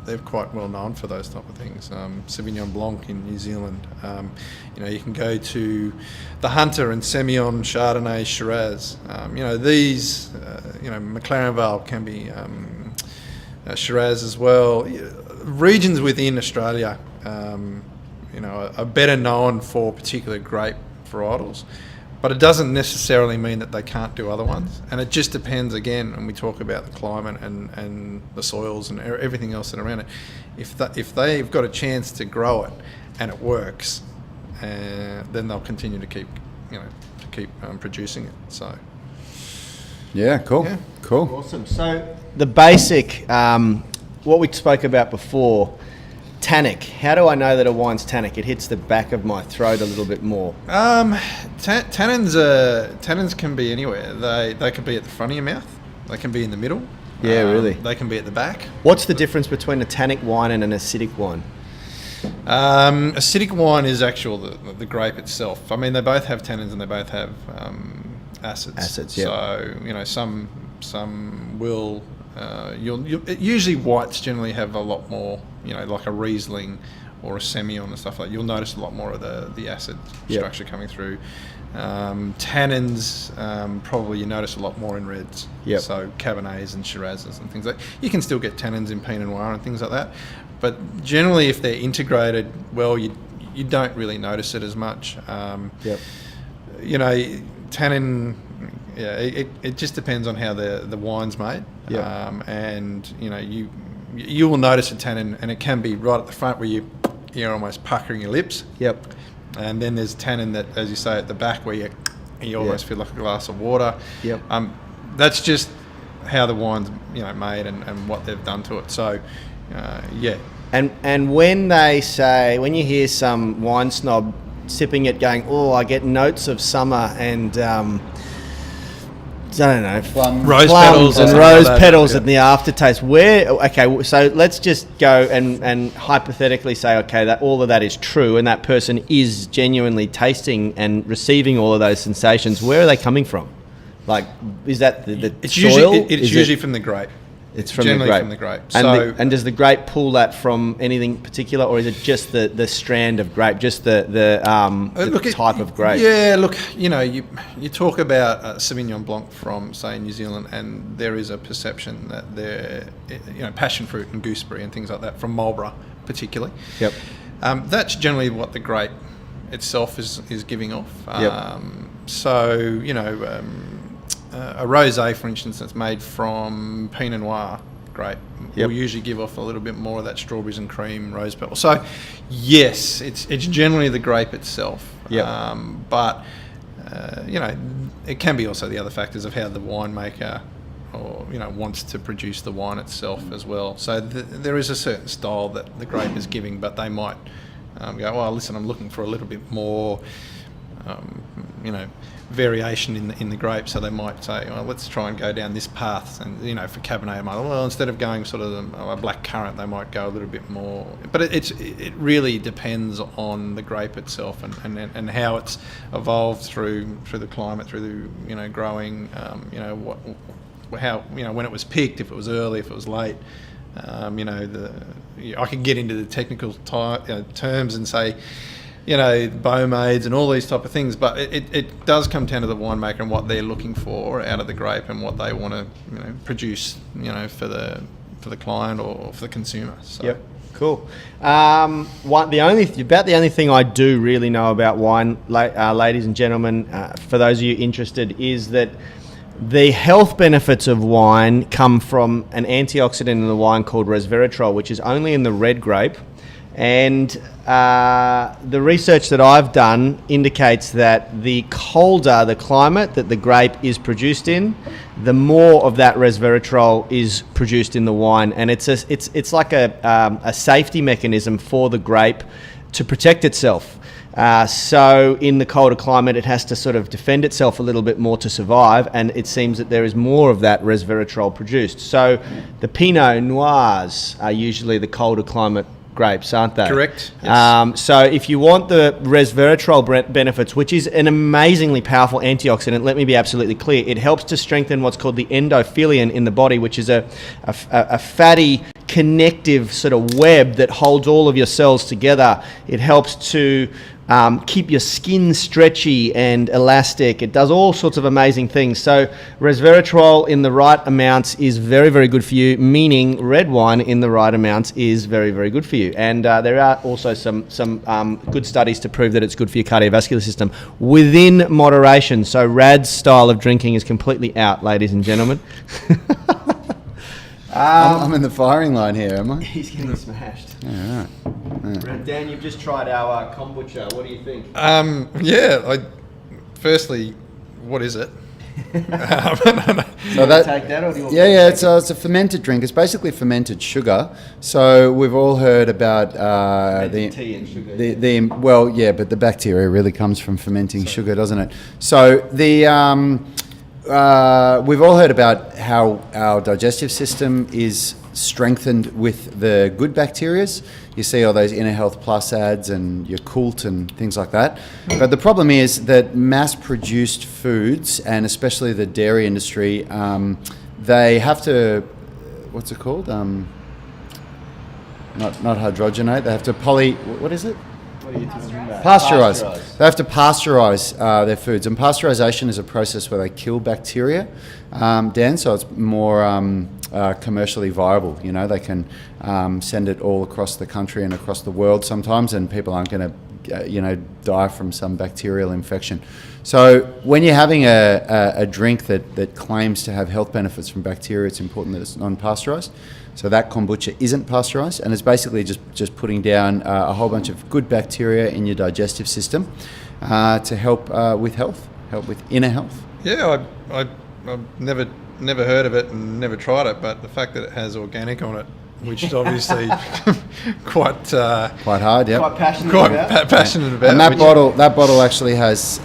they're quite well known for those type of things. Sauvignon Blanc in New Zealand. You can go to the Hunter and Semyon, Chardonnay, Shiraz. These, McLaren Vale can be Shiraz as well. Regions within Australia, are better known for particular grape varietals. But it doesn't necessarily mean that they can't do other ones. And it just depends, again, when we talk about the climate and the soils and everything else that around it. If they've got a chance to grow it and it works, then they'll continue to keep producing it. So, yeah, cool. Yeah. Cool. Awesome. So the basic, what we spoke about before, tannic. How do I know that a wine's tannic? It hits the back of my throat a little bit more. Tannins can be anywhere. They can be at the front of your mouth. They can be in the middle. Yeah, really. They can be at the back. What's the difference between a tannic wine and an acidic wine? Acidic wine is the grape itself. I mean, they both have tannins and they both have acids. Acids, yeah. So some will. Usually whites generally have a lot more like a Riesling or a Semyon and stuff like that, you'll notice a lot more of the acid structure coming through. Tannins, probably you notice a lot more in reds. Yep. So Cabernets and Shirazes and things like that. You can still get tannins in Pinot Noir and things like that. But generally, if they're integrated well, you don't really notice it as much. Tannin, it just depends on how the wine's made. Yep. And you will notice a tannin, and it can be right at the front where you're almost puckering your lips. Yep. And then there's tannin that, as you say, at the back where you almost feel like a glass of water. Yep. That's just how the wine's made and what they've done to it. So, And when you hear some wine snob sipping it going, oh, I get notes of summer and I don't know, rose plums petals and or rose something like that, petals yeah. in the aftertaste. So let's just go and hypothetically say, okay, that all of that is true, and that person is genuinely tasting and receiving all of those sensations. Where are they coming from? Like, is that the It's soil? usually from the grape. It's from generally the grape. from the grape. And does the grape pull that from anything particular, or is it just the strand of grape, just the type of grape? Yeah, look, you talk about Sauvignon Blanc from, say, New Zealand, and there is a perception that they're, passion fruit and gooseberry and things like that from Marlborough, particularly. Yep. That's generally what the grape itself is giving off. Yep. A rosé, for instance, that's made from Pinot Noir grape will usually give off a little bit more of that strawberries and cream, rose petal. So, yes, it's generally the grape itself. Yep. But it can be also the other factors of how the winemaker wants to produce the wine itself as well. So there is a certain style that the grape is giving, but they might go, well, listen, I'm looking for a little bit more variation in the grape, so they might say, well, let's try and go down this path. And for Cabernet, well, instead of going sort of a black currant, they might go a little bit more. But it really depends on the grape itself and how it's evolved through the climate, through the growing, how when it was picked, if it was early, if it was late. I could get into the technical terms and say, bomades and all these type of things, but it does come down to the winemaker and what they're looking for out of the grape and what they want to produce for the client or for the consumer. So. Yep, cool. The only thing I do really know about wine, ladies and gentlemen, for those of you interested, is that the health benefits of wine come from an antioxidant in the wine called resveratrol, which is only in the red grape. And the research that I've done indicates that the colder the climate that the grape is produced in, the more of that resveratrol is produced in the wine. And it's like a safety mechanism for the grape to protect itself. So in the colder climate, it has to sort of defend itself a little bit more to survive, and it seems that there is more of that resveratrol produced. So the Pinot Noirs are usually the colder climate grapes, aren't they? Correct. Yes. So if you want the resveratrol benefits, which is an amazingly powerful antioxidant, let me be absolutely clear, it helps to strengthen what's called the endothelium in the body, which is a fatty connective sort of web that holds all of your cells together. It helps to keep your skin stretchy and elastic. It does all sorts of amazing things. So resveratrol in the right amounts is very, very good for you, meaning red wine in the right amounts is very, very good for you. And there are also some good studies to prove that it's good for your cardiovascular system within moderation. So Rad's style of drinking is completely out, ladies and gentlemen. I'm in the firing line here, am I? He's getting smashed. Yeah, right. Dan, you've just tried our kombucha. What do you think? Firstly, what is it? So Take that, or do you want it's a fermented drink. It's basically fermented sugar. So we've all heard about tea and sugar. But the bacteria really comes from fermenting sugar, doesn't it? So we've all heard about how our digestive system is strengthened with the good bacteria. You see all those Inner Health Plus ads and your Cult and things like that. But the problem is that mass-produced foods, and especially the dairy industry, they have to, what's it called? not hydrogenate. They have to what is it? What are you talking about? Pasteurize. They have to pasteurize their foods, and pasteurization is a process where they kill bacteria, Dan. So it's more commercially viable. You know, they can send it all across the country and across the world sometimes, and people aren't going to, die from some bacterial infection. So when you're having a drink that claims to have health benefits from bacteria, it's important that it's non-pasteurized. So that kombucha isn't pasteurized, and it's basically just putting down a whole bunch of good bacteria in your digestive system to help with health, help with inner health. Yeah, I've never heard of it and never tried it, but the fact that it has organic on it, which is obviously quite hard, yeah. Quite passionate about. And that bottle actually has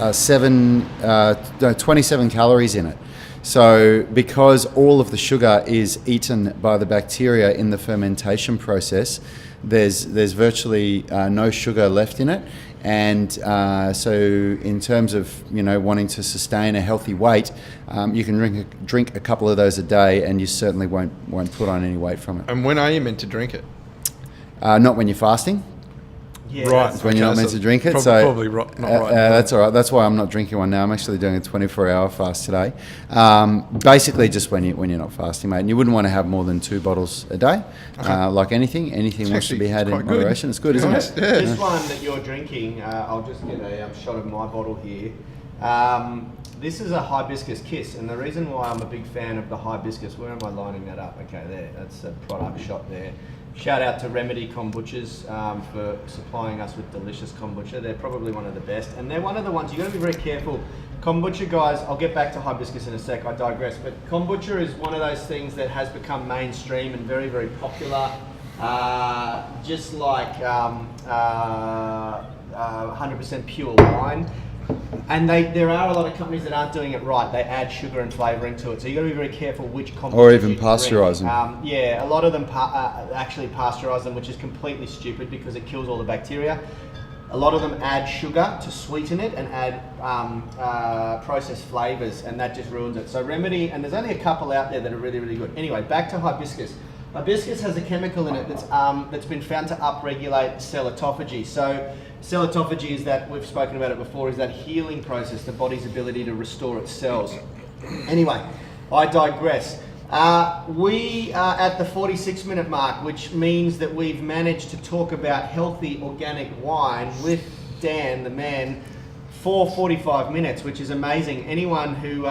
27 calories in it. So because all of the sugar is eaten by the bacteria in the fermentation process, there's virtually no sugar left in it. And so in terms of wanting to sustain a healthy weight, you can drink a couple of those a day, and you certainly won't put on any weight from it. And when are you meant to drink it? Not when you're fasting. Yeah, right. It's when you're not meant to drink it. Probably not right. That's all right. That's why I'm not drinking one now. I'm actually doing a 24-hour fast today. Basically, just when you're not fasting, mate. And you wouldn't want to have more than 2 bottles a day. Like anything wants to be had in moderation. It's good, isn't it? Yeah. This one that you're drinking, I'll just get a shot of my bottle here. This is a Hibiscus Kiss, and the reason why I'm a big fan of the Hibiscus, where am I lining that up? Okay, there, that's a product shot there. Shout out to Remedy Kombuchas for supplying us with delicious kombucha. They're probably one of the best, and they're one of the ones, you've got to be very careful. Kombucha, guys, I'll get back to Hibiscus in a sec, I digress, but kombucha is one of those things that has become mainstream and very, very popular. Just like 100% pure wine. And there are a lot of companies that aren't doing it right. They add sugar and flavouring to it, so you've got to be very careful which kombucha. Or even pasteurise them. Yeah, a lot of them actually pasteurise them, which is completely stupid because it kills all the bacteria. A lot of them add sugar to sweeten it and add processed flavours, and that just ruins it. So Remedy, and there's only a couple out there that are really, really good. Anyway, back to Hibiscus. Hibiscus has a chemical in it that's been found to upregulate cell autophagy. So cell autophagy is that, we've spoken about it before, is that healing process, the body's ability to restore its cells. Anyway, I digress. We are at the 46-minute mark, which means that we've managed to talk about healthy organic wine with Dan, the man, for 45 minutes, which is amazing. Anyone who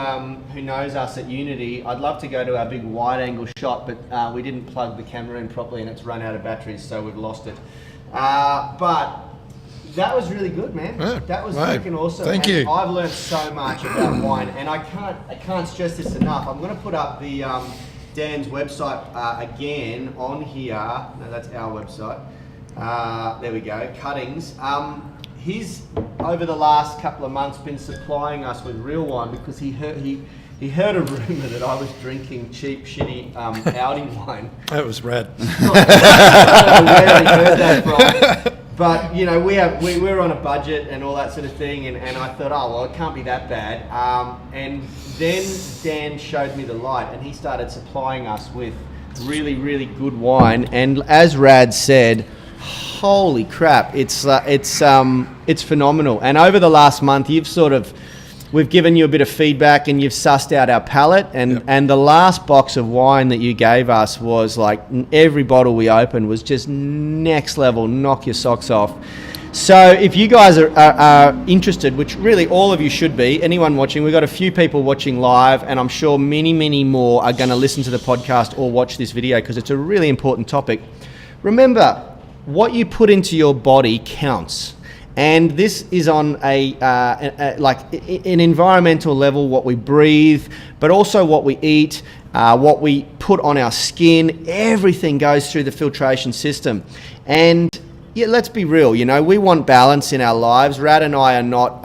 knows us at Unity, I'd love to go to our big wide-angle shot, but we didn't plug the camera in properly and it's run out of batteries, so we've lost it. But that was really good, man. Yeah, that was mate, freaking awesome. thank and you. I've learned so much about wine, and I can't stress this enough. I'm going to put up the Dan's website again on here. No, that's our website. There we go. Cuttings. He's over the last couple of months been supplying us with real wine because he heard a rumour that I was drinking cheap, shitty Audi wine. That was rad. I don't know where he heard that from. But we're on a budget and all that sort of thing, and I thought, oh well, it can't be that bad. And then Dan showed me the light, and he started supplying us with really, really good wine. And as Rad said, holy crap, it's phenomenal. And over the last month, we've given you a bit of feedback, and you've sussed out our palate. And the last box of wine that you gave us was like, every bottle we opened was just next level, knock your socks off. So if you guys are interested, which really all of you should be, anyone watching, we've got a few people watching live, and I'm sure many, many more are going to listen to the podcast or watch this video because it's a really important topic. Remember, what you put into your body counts. And this is on like an environmental level, what we breathe, but also what we eat, what we put on our skin. Everything goes through the filtration system. And yeah, let's be real, we want balance in our lives. Rad and I are not,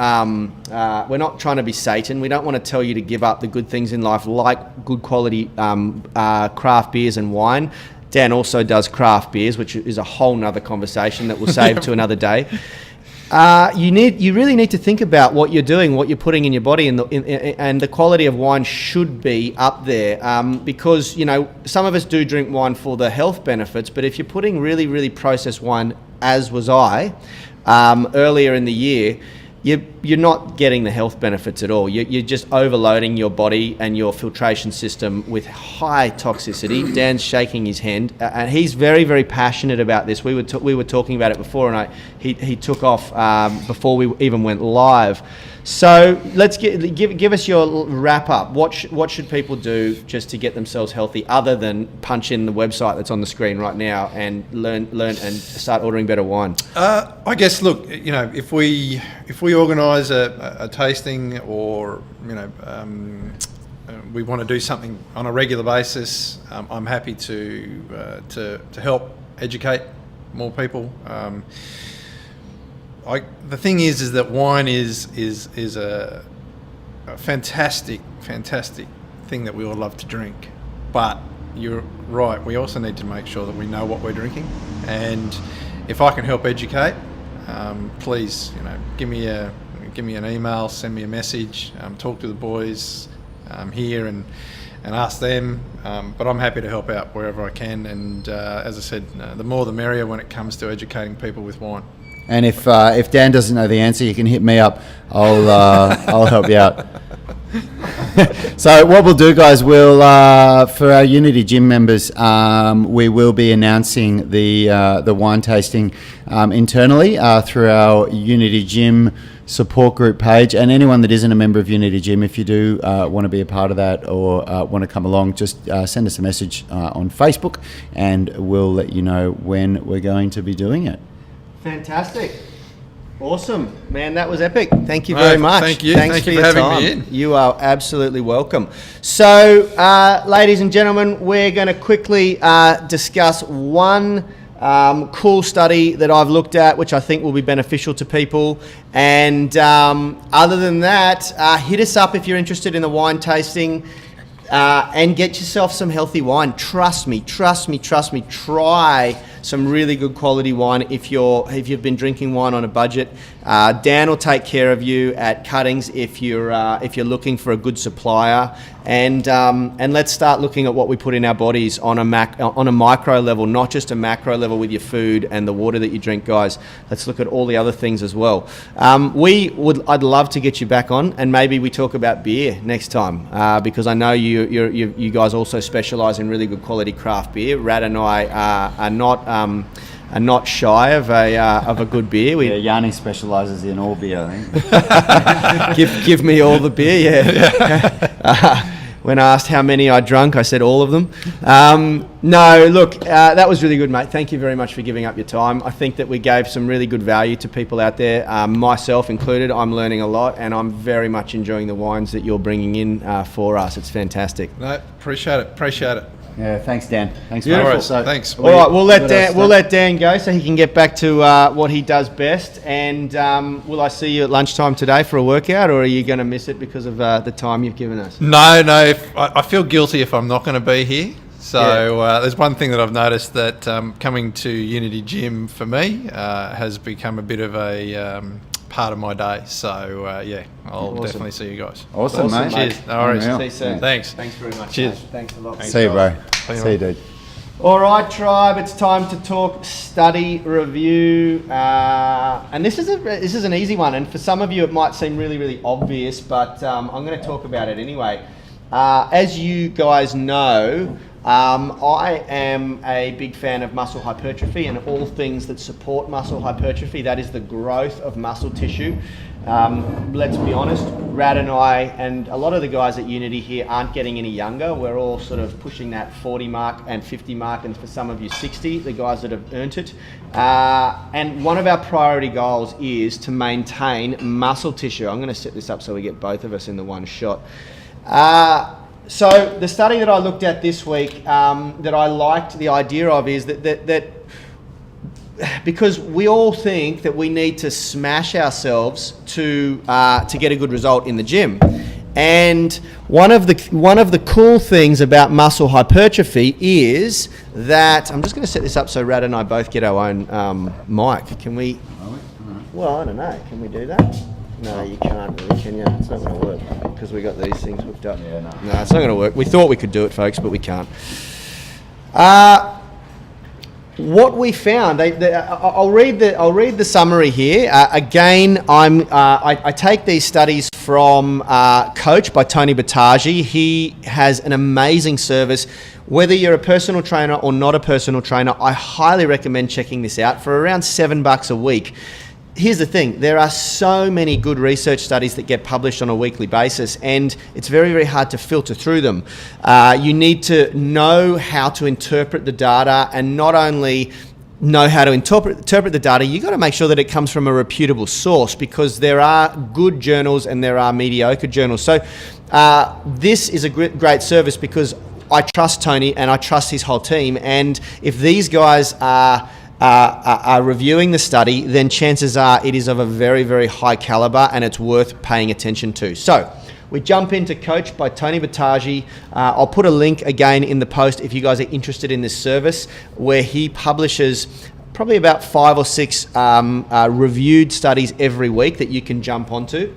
we're not trying to be Satan. We don't want to tell you to give up the good things in life, like good quality craft beers and wine. Dan also does craft beers, which is a whole nother conversation that we'll save to another day. You really need to think about what you're doing, what you're putting in your body, and the quality of wine should be up there. Because some of us do drink wine for the health benefits, but if you're putting really, really processed wine, as was I, earlier in the year, you're not getting the health benefits at all. You're just overloading your body and your filtration system with high toxicity. Dan's shaking his hand, and he's very, very passionate about this. We were talking about it before, and he took off before we even went live. So let's give us your wrap up. What should people do just to get themselves healthy, other than punch in the website that's on the screen right now and learn and start ordering better wine? I guess, look, if we organise a tasting, or we want to do something on a regular basis, I'm happy to help educate more people. The thing is that wine is a fantastic thing that we all love to drink, but you're right, we also need to make sure that we know what we're drinking. And if I can help educate, please, give me an email, send me a message, talk to the boys here and ask them. But I'm happy to help out wherever I can. And as I said, the more the merrier when it comes to educating people with wine. And if Dan doesn't know the answer, you can hit me up. I'll help you out. So what we'll do, guys, for our Unity Gym members, we will be announcing the wine tasting internally through our Unity Gym support group page. And anyone that isn't a member of Unity Gym, if you do want to be a part of that or want to come along, just send us a message on Facebook, and we'll let you know when we're going to be doing it. Fantastic. Awesome. Man, that was epic. Thank you very much. Thank you. Thanks for having me in. You are absolutely welcome. So, ladies and gentlemen, we're going to quickly discuss one cool study that I've looked at, which I think will be beneficial to people. And other than that, hit us up if you're interested in the wine tasting. And get yourself some healthy wine. Trust me. Try some really good quality wine if you've been drinking wine on a budget. Dan will take care of you at Cuttings if you're looking for a good supplier. And let's start looking at what we put in our bodies on a micro level, not just a macro level with your food and the water that you drink, guys. Let's look at all the other things as well. I'd love to get you back on, and maybe we talk about beer next time, because I know you guys also specialise in really good quality craft beer. Rad and I are not shy of a good beer. Yanni specialises in all beer, I think. give me all the beer, yeah. When asked how many I drunk, I said all of them. No, look, that was really good, mate. Thank you very much for giving up your time. I think that we gave some really good value to people out there, myself included. I'm learning a lot, and I'm very much enjoying the wines that you're bringing in for us. It's fantastic. No, appreciate it. Yeah, thanks, Dan. Thanks, Beautiful. so, thanks. All right, we'll let Dan go so he can get back to what he does best. And will I see you at lunchtime today for a workout, or are you going to miss it because of the time you've given us? No. I feel guilty if I'm not going to be here. So there's one thing that I've noticed, that coming to Unity Gym for me has become a bit of a part of my day. So I'll definitely see you guys. Awesome, mate. Cheers. No worries. See you soon. Thanks. Thanks very much. Cheers. Mate. Thanks a lot. See you, bro. See you, dude. All right, tribe. It's time to talk study review, and this is an easy one. And for some of you, it might seem really, really obvious, but I'm going to talk about it anyway. As you guys know, I am a big fan of muscle hypertrophy and all things that support muscle hypertrophy. That is the growth of muscle tissue. Let's be honest, Rad and I and a lot of the guys at Unity here aren't getting any younger. We're all sort of pushing that 40 mark and 50 mark, and for some of you 60, the guys that have earned it. And one of our priority goals is to maintain muscle tissue. I'm going to set this up so we get both of us in the one shot. So the study that I looked at this week that I liked the idea of is that because we all think that we need to smash ourselves to get a good result in the gym. And one of the cool things about muscle hypertrophy is that, I'm just going to set this up so Rad and I both get our own mic. Can we? Well, I don't know. Can we do that? No, you can't really, can you? It's not going to work because we got these things hooked up. Yeah, no. No, it's not going to work. We thought we could do it, folks, but we can't. What we found, I'll read the summary here. Again, I take these studies from Coach by Tony Battaji. He has an amazing service. Whether you're a personal trainer or not a personal trainer, I highly recommend checking this out for around $7 a week. Here's the thing, there are so many good research studies that get published on a weekly basis, and it's very, very hard to filter through them. You need to know how to interpret the data, and not only know how to interpret the data, you've got to make sure that it comes from a reputable source, because there are good journals and there are mediocre journals. So this is a great service because I trust Tony and I trust his whole team, and if these guys are reviewing the study, then chances are it is of a very, very high caliber and it's worth paying attention to. So we jump into Coach by Tony Battaji. I'll put a link again in the post if you guys are interested in this service, where he publishes probably about 5 or 6 reviewed studies every week that you can jump onto.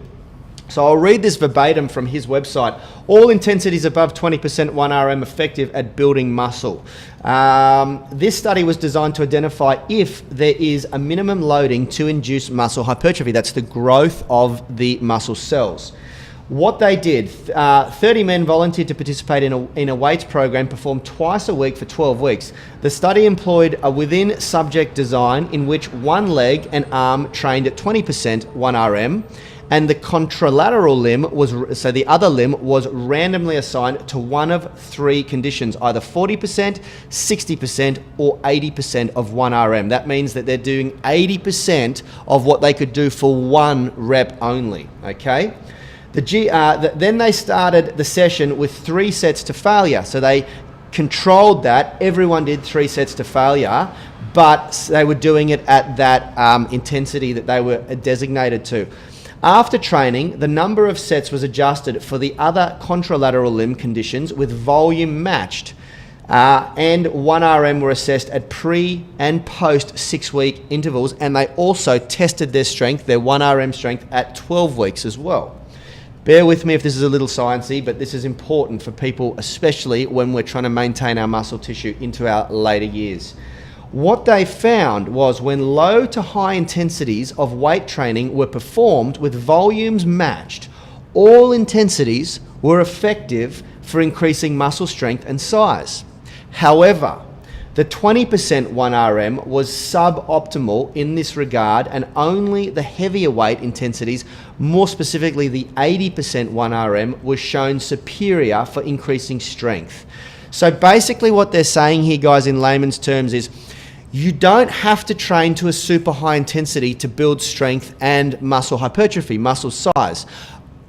So I'll read this verbatim from his website. All intensities above 20% 1RM effective at building muscle. This study was designed to identify if there is a minimum loading to induce muscle hypertrophy. That's the growth of the muscle cells. What they did, 30 men volunteered to participate in a weights program performed twice a week for 12 weeks. The study employed a within subject design in which one leg and arm trained at 20% 1RM, and the contralateral limb so the other limb was randomly assigned to one of 3 conditions, either 40%, 60%, or 80% of 1RM. That means that they're doing 80% of what they could do for 1 rep only, okay? Then they started the session with 3 sets to failure. So they controlled that. Everyone did 3 sets to failure, but they were doing it at that intensity that they were designated to. After training, the number of sets was adjusted for the other contralateral limb conditions with volume matched, and 1RM were assessed at pre and post 6-week intervals, and they also tested their strength, their 1RM strength, at 12 weeks as well. Bear with me if this is a little sciencey, but this is important for people, especially when we're trying to maintain our muscle tissue into our later years. What they found was when low to high intensities of weight training were performed with volumes matched, all intensities were effective for increasing muscle strength and size. However, the 20% 1RM was suboptimal in this regard, and only the heavier weight intensities, more specifically the 80% 1RM, was shown superior for increasing strength. So basically what they're saying here, guys, in layman's terms is, you don't have to train to a super high intensity to build strength and muscle hypertrophy, muscle size.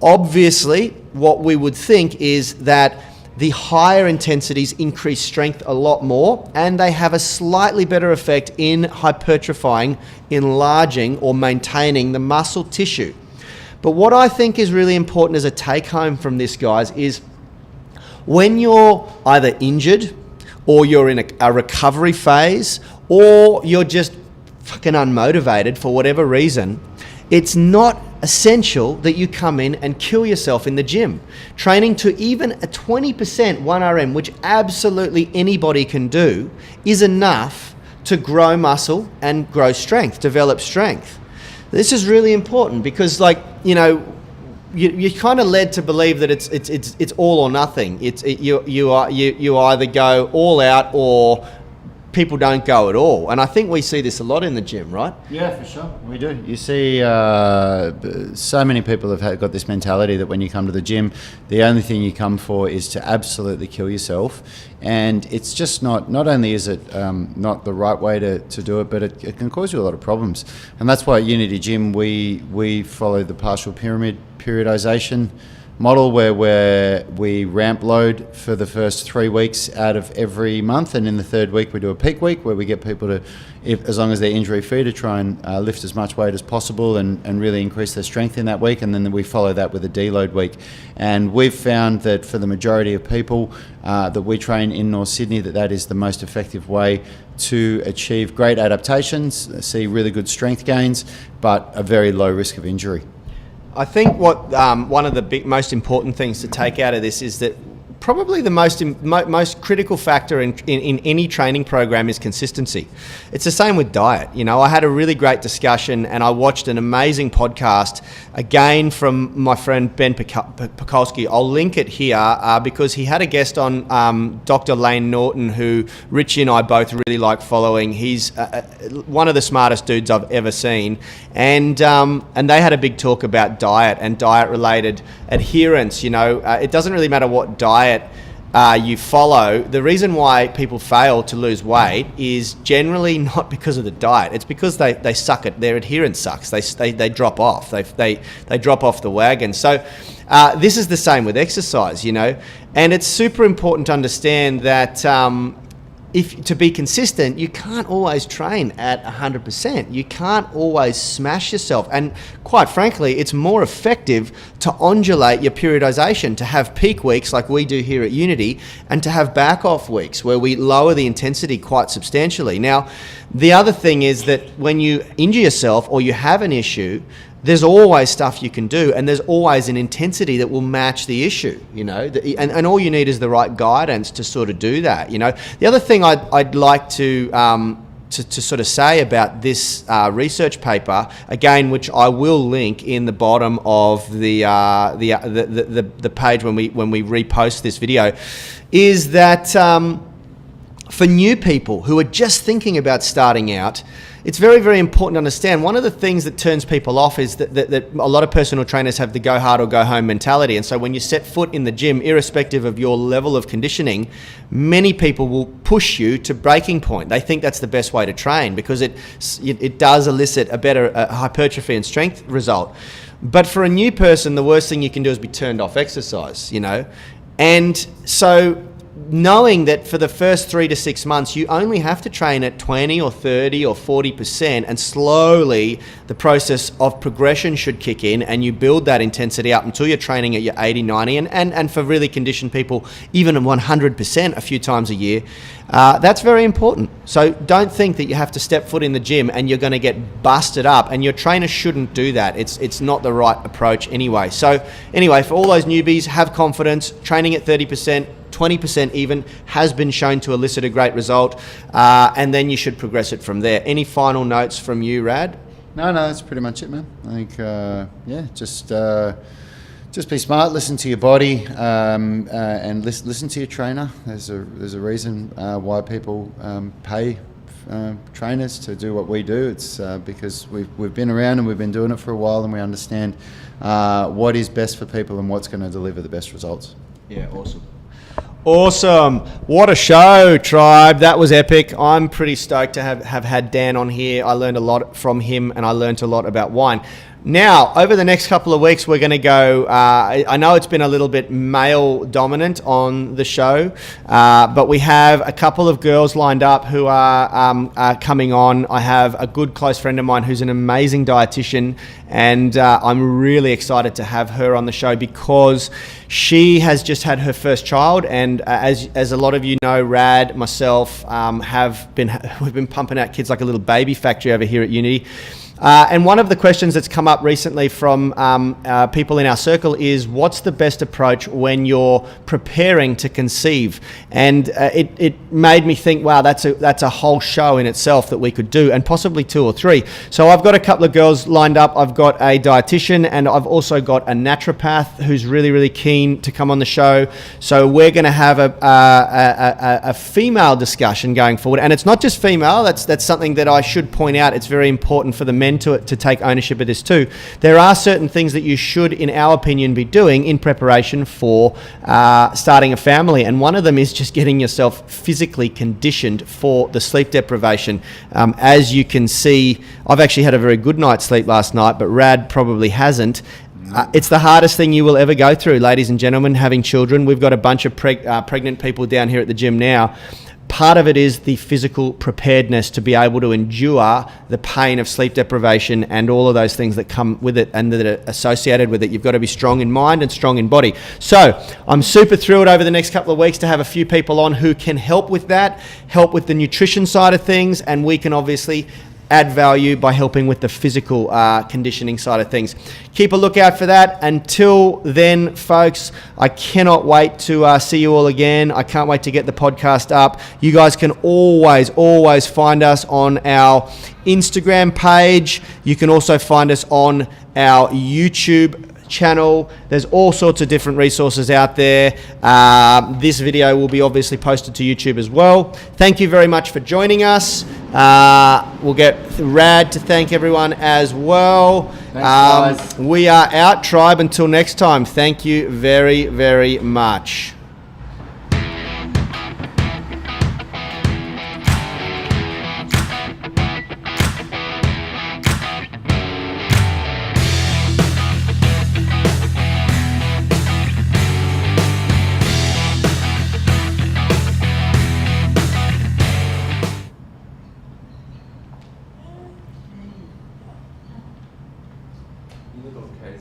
Obviously, what we would think is that the higher intensities increase strength a lot more, and they have a slightly better effect in hypertrophying, enlarging, or maintaining the muscle tissue. But what I think is really important as a take home from this, guys, is when you're either injured or you're in a recovery phase, or you're just fucking unmotivated for whatever reason, it's not essential that you come in and kill yourself in the gym. Training to even a 20% 1RM, which absolutely anybody can do, is enough to grow muscle and grow strength, develop strength. This is really important because, like, you know, you're kind of led to believe that it's all or nothing. You either go all out or people don't go at all. And I think we see this a lot in the gym, right? Yeah, for sure. We do. You see so many people have got this mentality that when you come to the gym, the only thing you come for is to absolutely kill yourself. And it's just not only is it not the right way to do it, but it can cause you a lot of problems. And that's why at Unity Gym, we follow the partial pyramid periodization model where we ramp load for the first 3 weeks out of every month, and in the third week we do a peak week where we get people to, as long as they're injury free, to try and lift as much weight as possible and really increase their strength in that week, and then we follow that with a deload week. And we've found that for the majority of people that we train in North Sydney, that is the most effective way to achieve great adaptations, see really good strength gains, but a very low risk of injury. I think what one of the most important things to take out of this is that probably the most critical factor in any training program is consistency. It's the same with diet. You know, I had a really great discussion and I watched an amazing podcast, again from my friend Ben Pekulski. I'll link it here because he had a guest on, Dr. Lane Norton, who Richie and I both really like following. He's one of the smartest dudes I've ever seen. And they had a big talk about diet and diet-related adherence. You know, it doesn't really matter what diet you follow. The reason why people fail to lose weight is generally not because of the diet. It's because they suck at their adherence sucks. They drop off. They drop off the wagon. So this is the same with exercise, you know, and it's super important to understand that if to be consistent, you can't always train at 100%. You can't always smash yourself. And quite frankly, it's more effective to undulate your periodization, to have peak weeks like we do here at Unity, and to have back off weeks where we lower the intensity quite substantially. Now, the other thing is that when you injure yourself or you have an issue, there's always stuff you can do, and there's always an intensity that will match the issue, you know, and all you need is the right guidance to sort of do that, you know. The other thing I'd like to sort of say about this research paper, again, which I will link in the bottom of the page when we repost this video, is that for new people who are just thinking about starting out, it's very, very important to understand one of the things that turns people off is that a lot of personal trainers have the go hard or go home mentality. And so when you set foot in the gym, irrespective of your level of conditioning, many people will push you to breaking point. They think that's the best way to train because it does elicit a better hypertrophy and strength result. But for a new person, the worst thing you can do is be turned off exercise, you know. And so knowing that for the first 3 to 6 months, you only have to train at 20 or 30 or 40%, and slowly the process of progression should kick in and you build that intensity up until you're training at your 80, 90, and for really conditioned people, even 100% a few times a year. That's very important. So don't think that you have to step foot in the gym and you're going to get busted up, and your trainer shouldn't do that. It's not the right approach anyway. So anyway, for all those newbies, have confidence. Training at 30%, 20% even, has been shown to elicit a great result, and then you should progress it from there. Any final notes from you, Rad? No, that's pretty much it, man. I think, just be smart, listen to your body, and listen to your trainer. There's a reason why people pay trainers to do what we do. It's because we've been around and we've been doing it for a while, and we understand what is best for people and what's going to deliver the best results. Yeah, awesome. What a show, tribe. That was epic. I'm pretty stoked to have had Dan on here. I learned a lot from him, and I learned a lot about wine. Now, over the next couple of weeks, we're going to go, I know it's been a little bit male dominant on the show, but we have a couple of girls lined up who are coming on. I have a good close friend of mine who's an amazing dietitian, and I'm really excited to have her on the show because she has just had her first child, and as a lot of you know, Rad, myself, we've been pumping out kids like a little baby factory over here at Unity. And one of the questions that's come up recently from people in our circle is, what's the best approach when you're preparing to conceive? And it made me think, wow, that's a whole show in itself that we could do, and possibly 2 or 3. So I've got a couple of girls lined up. I've got a dietitian, and I've also got a naturopath who's really, really keen to come on the show. So we're going to have a female discussion going forward. And it's not just female. That's something that I should point out. It's very important for the men to take ownership of this too. There are certain things that you should, in our opinion, be doing in preparation for starting a family, and one of them is just getting yourself physically conditioned for the sleep deprivation. As you can see, I've actually had a very good night's sleep last night, but Rad probably hasn't. It's the hardest thing you will ever go through, ladies and gentlemen, having children. We've got a bunch of pregnant people down here at the gym now. Part of it is the physical preparedness to be able to endure the pain of sleep deprivation and all of those things that come with it and that are associated with it. You've got to be strong in mind and strong in body. So I'm super thrilled over the next couple of weeks to have a few people on who can help with that, help with the nutrition side of things, and we can obviously add value by helping with the physical conditioning side of things. Keep a lookout for that. Until then, folks, I cannot wait to see you all again. I can't wait to get the podcast up. You guys can always find us on our Instagram page. You can also find us on our YouTube channel. There's all sorts of different resources out there. This video will be obviously posted to YouTube as well. Thank you very much for joining us. We'll get Rad to thank everyone as well. Thanks, guys. We are out, tribe. Until next time, thank you very, very much.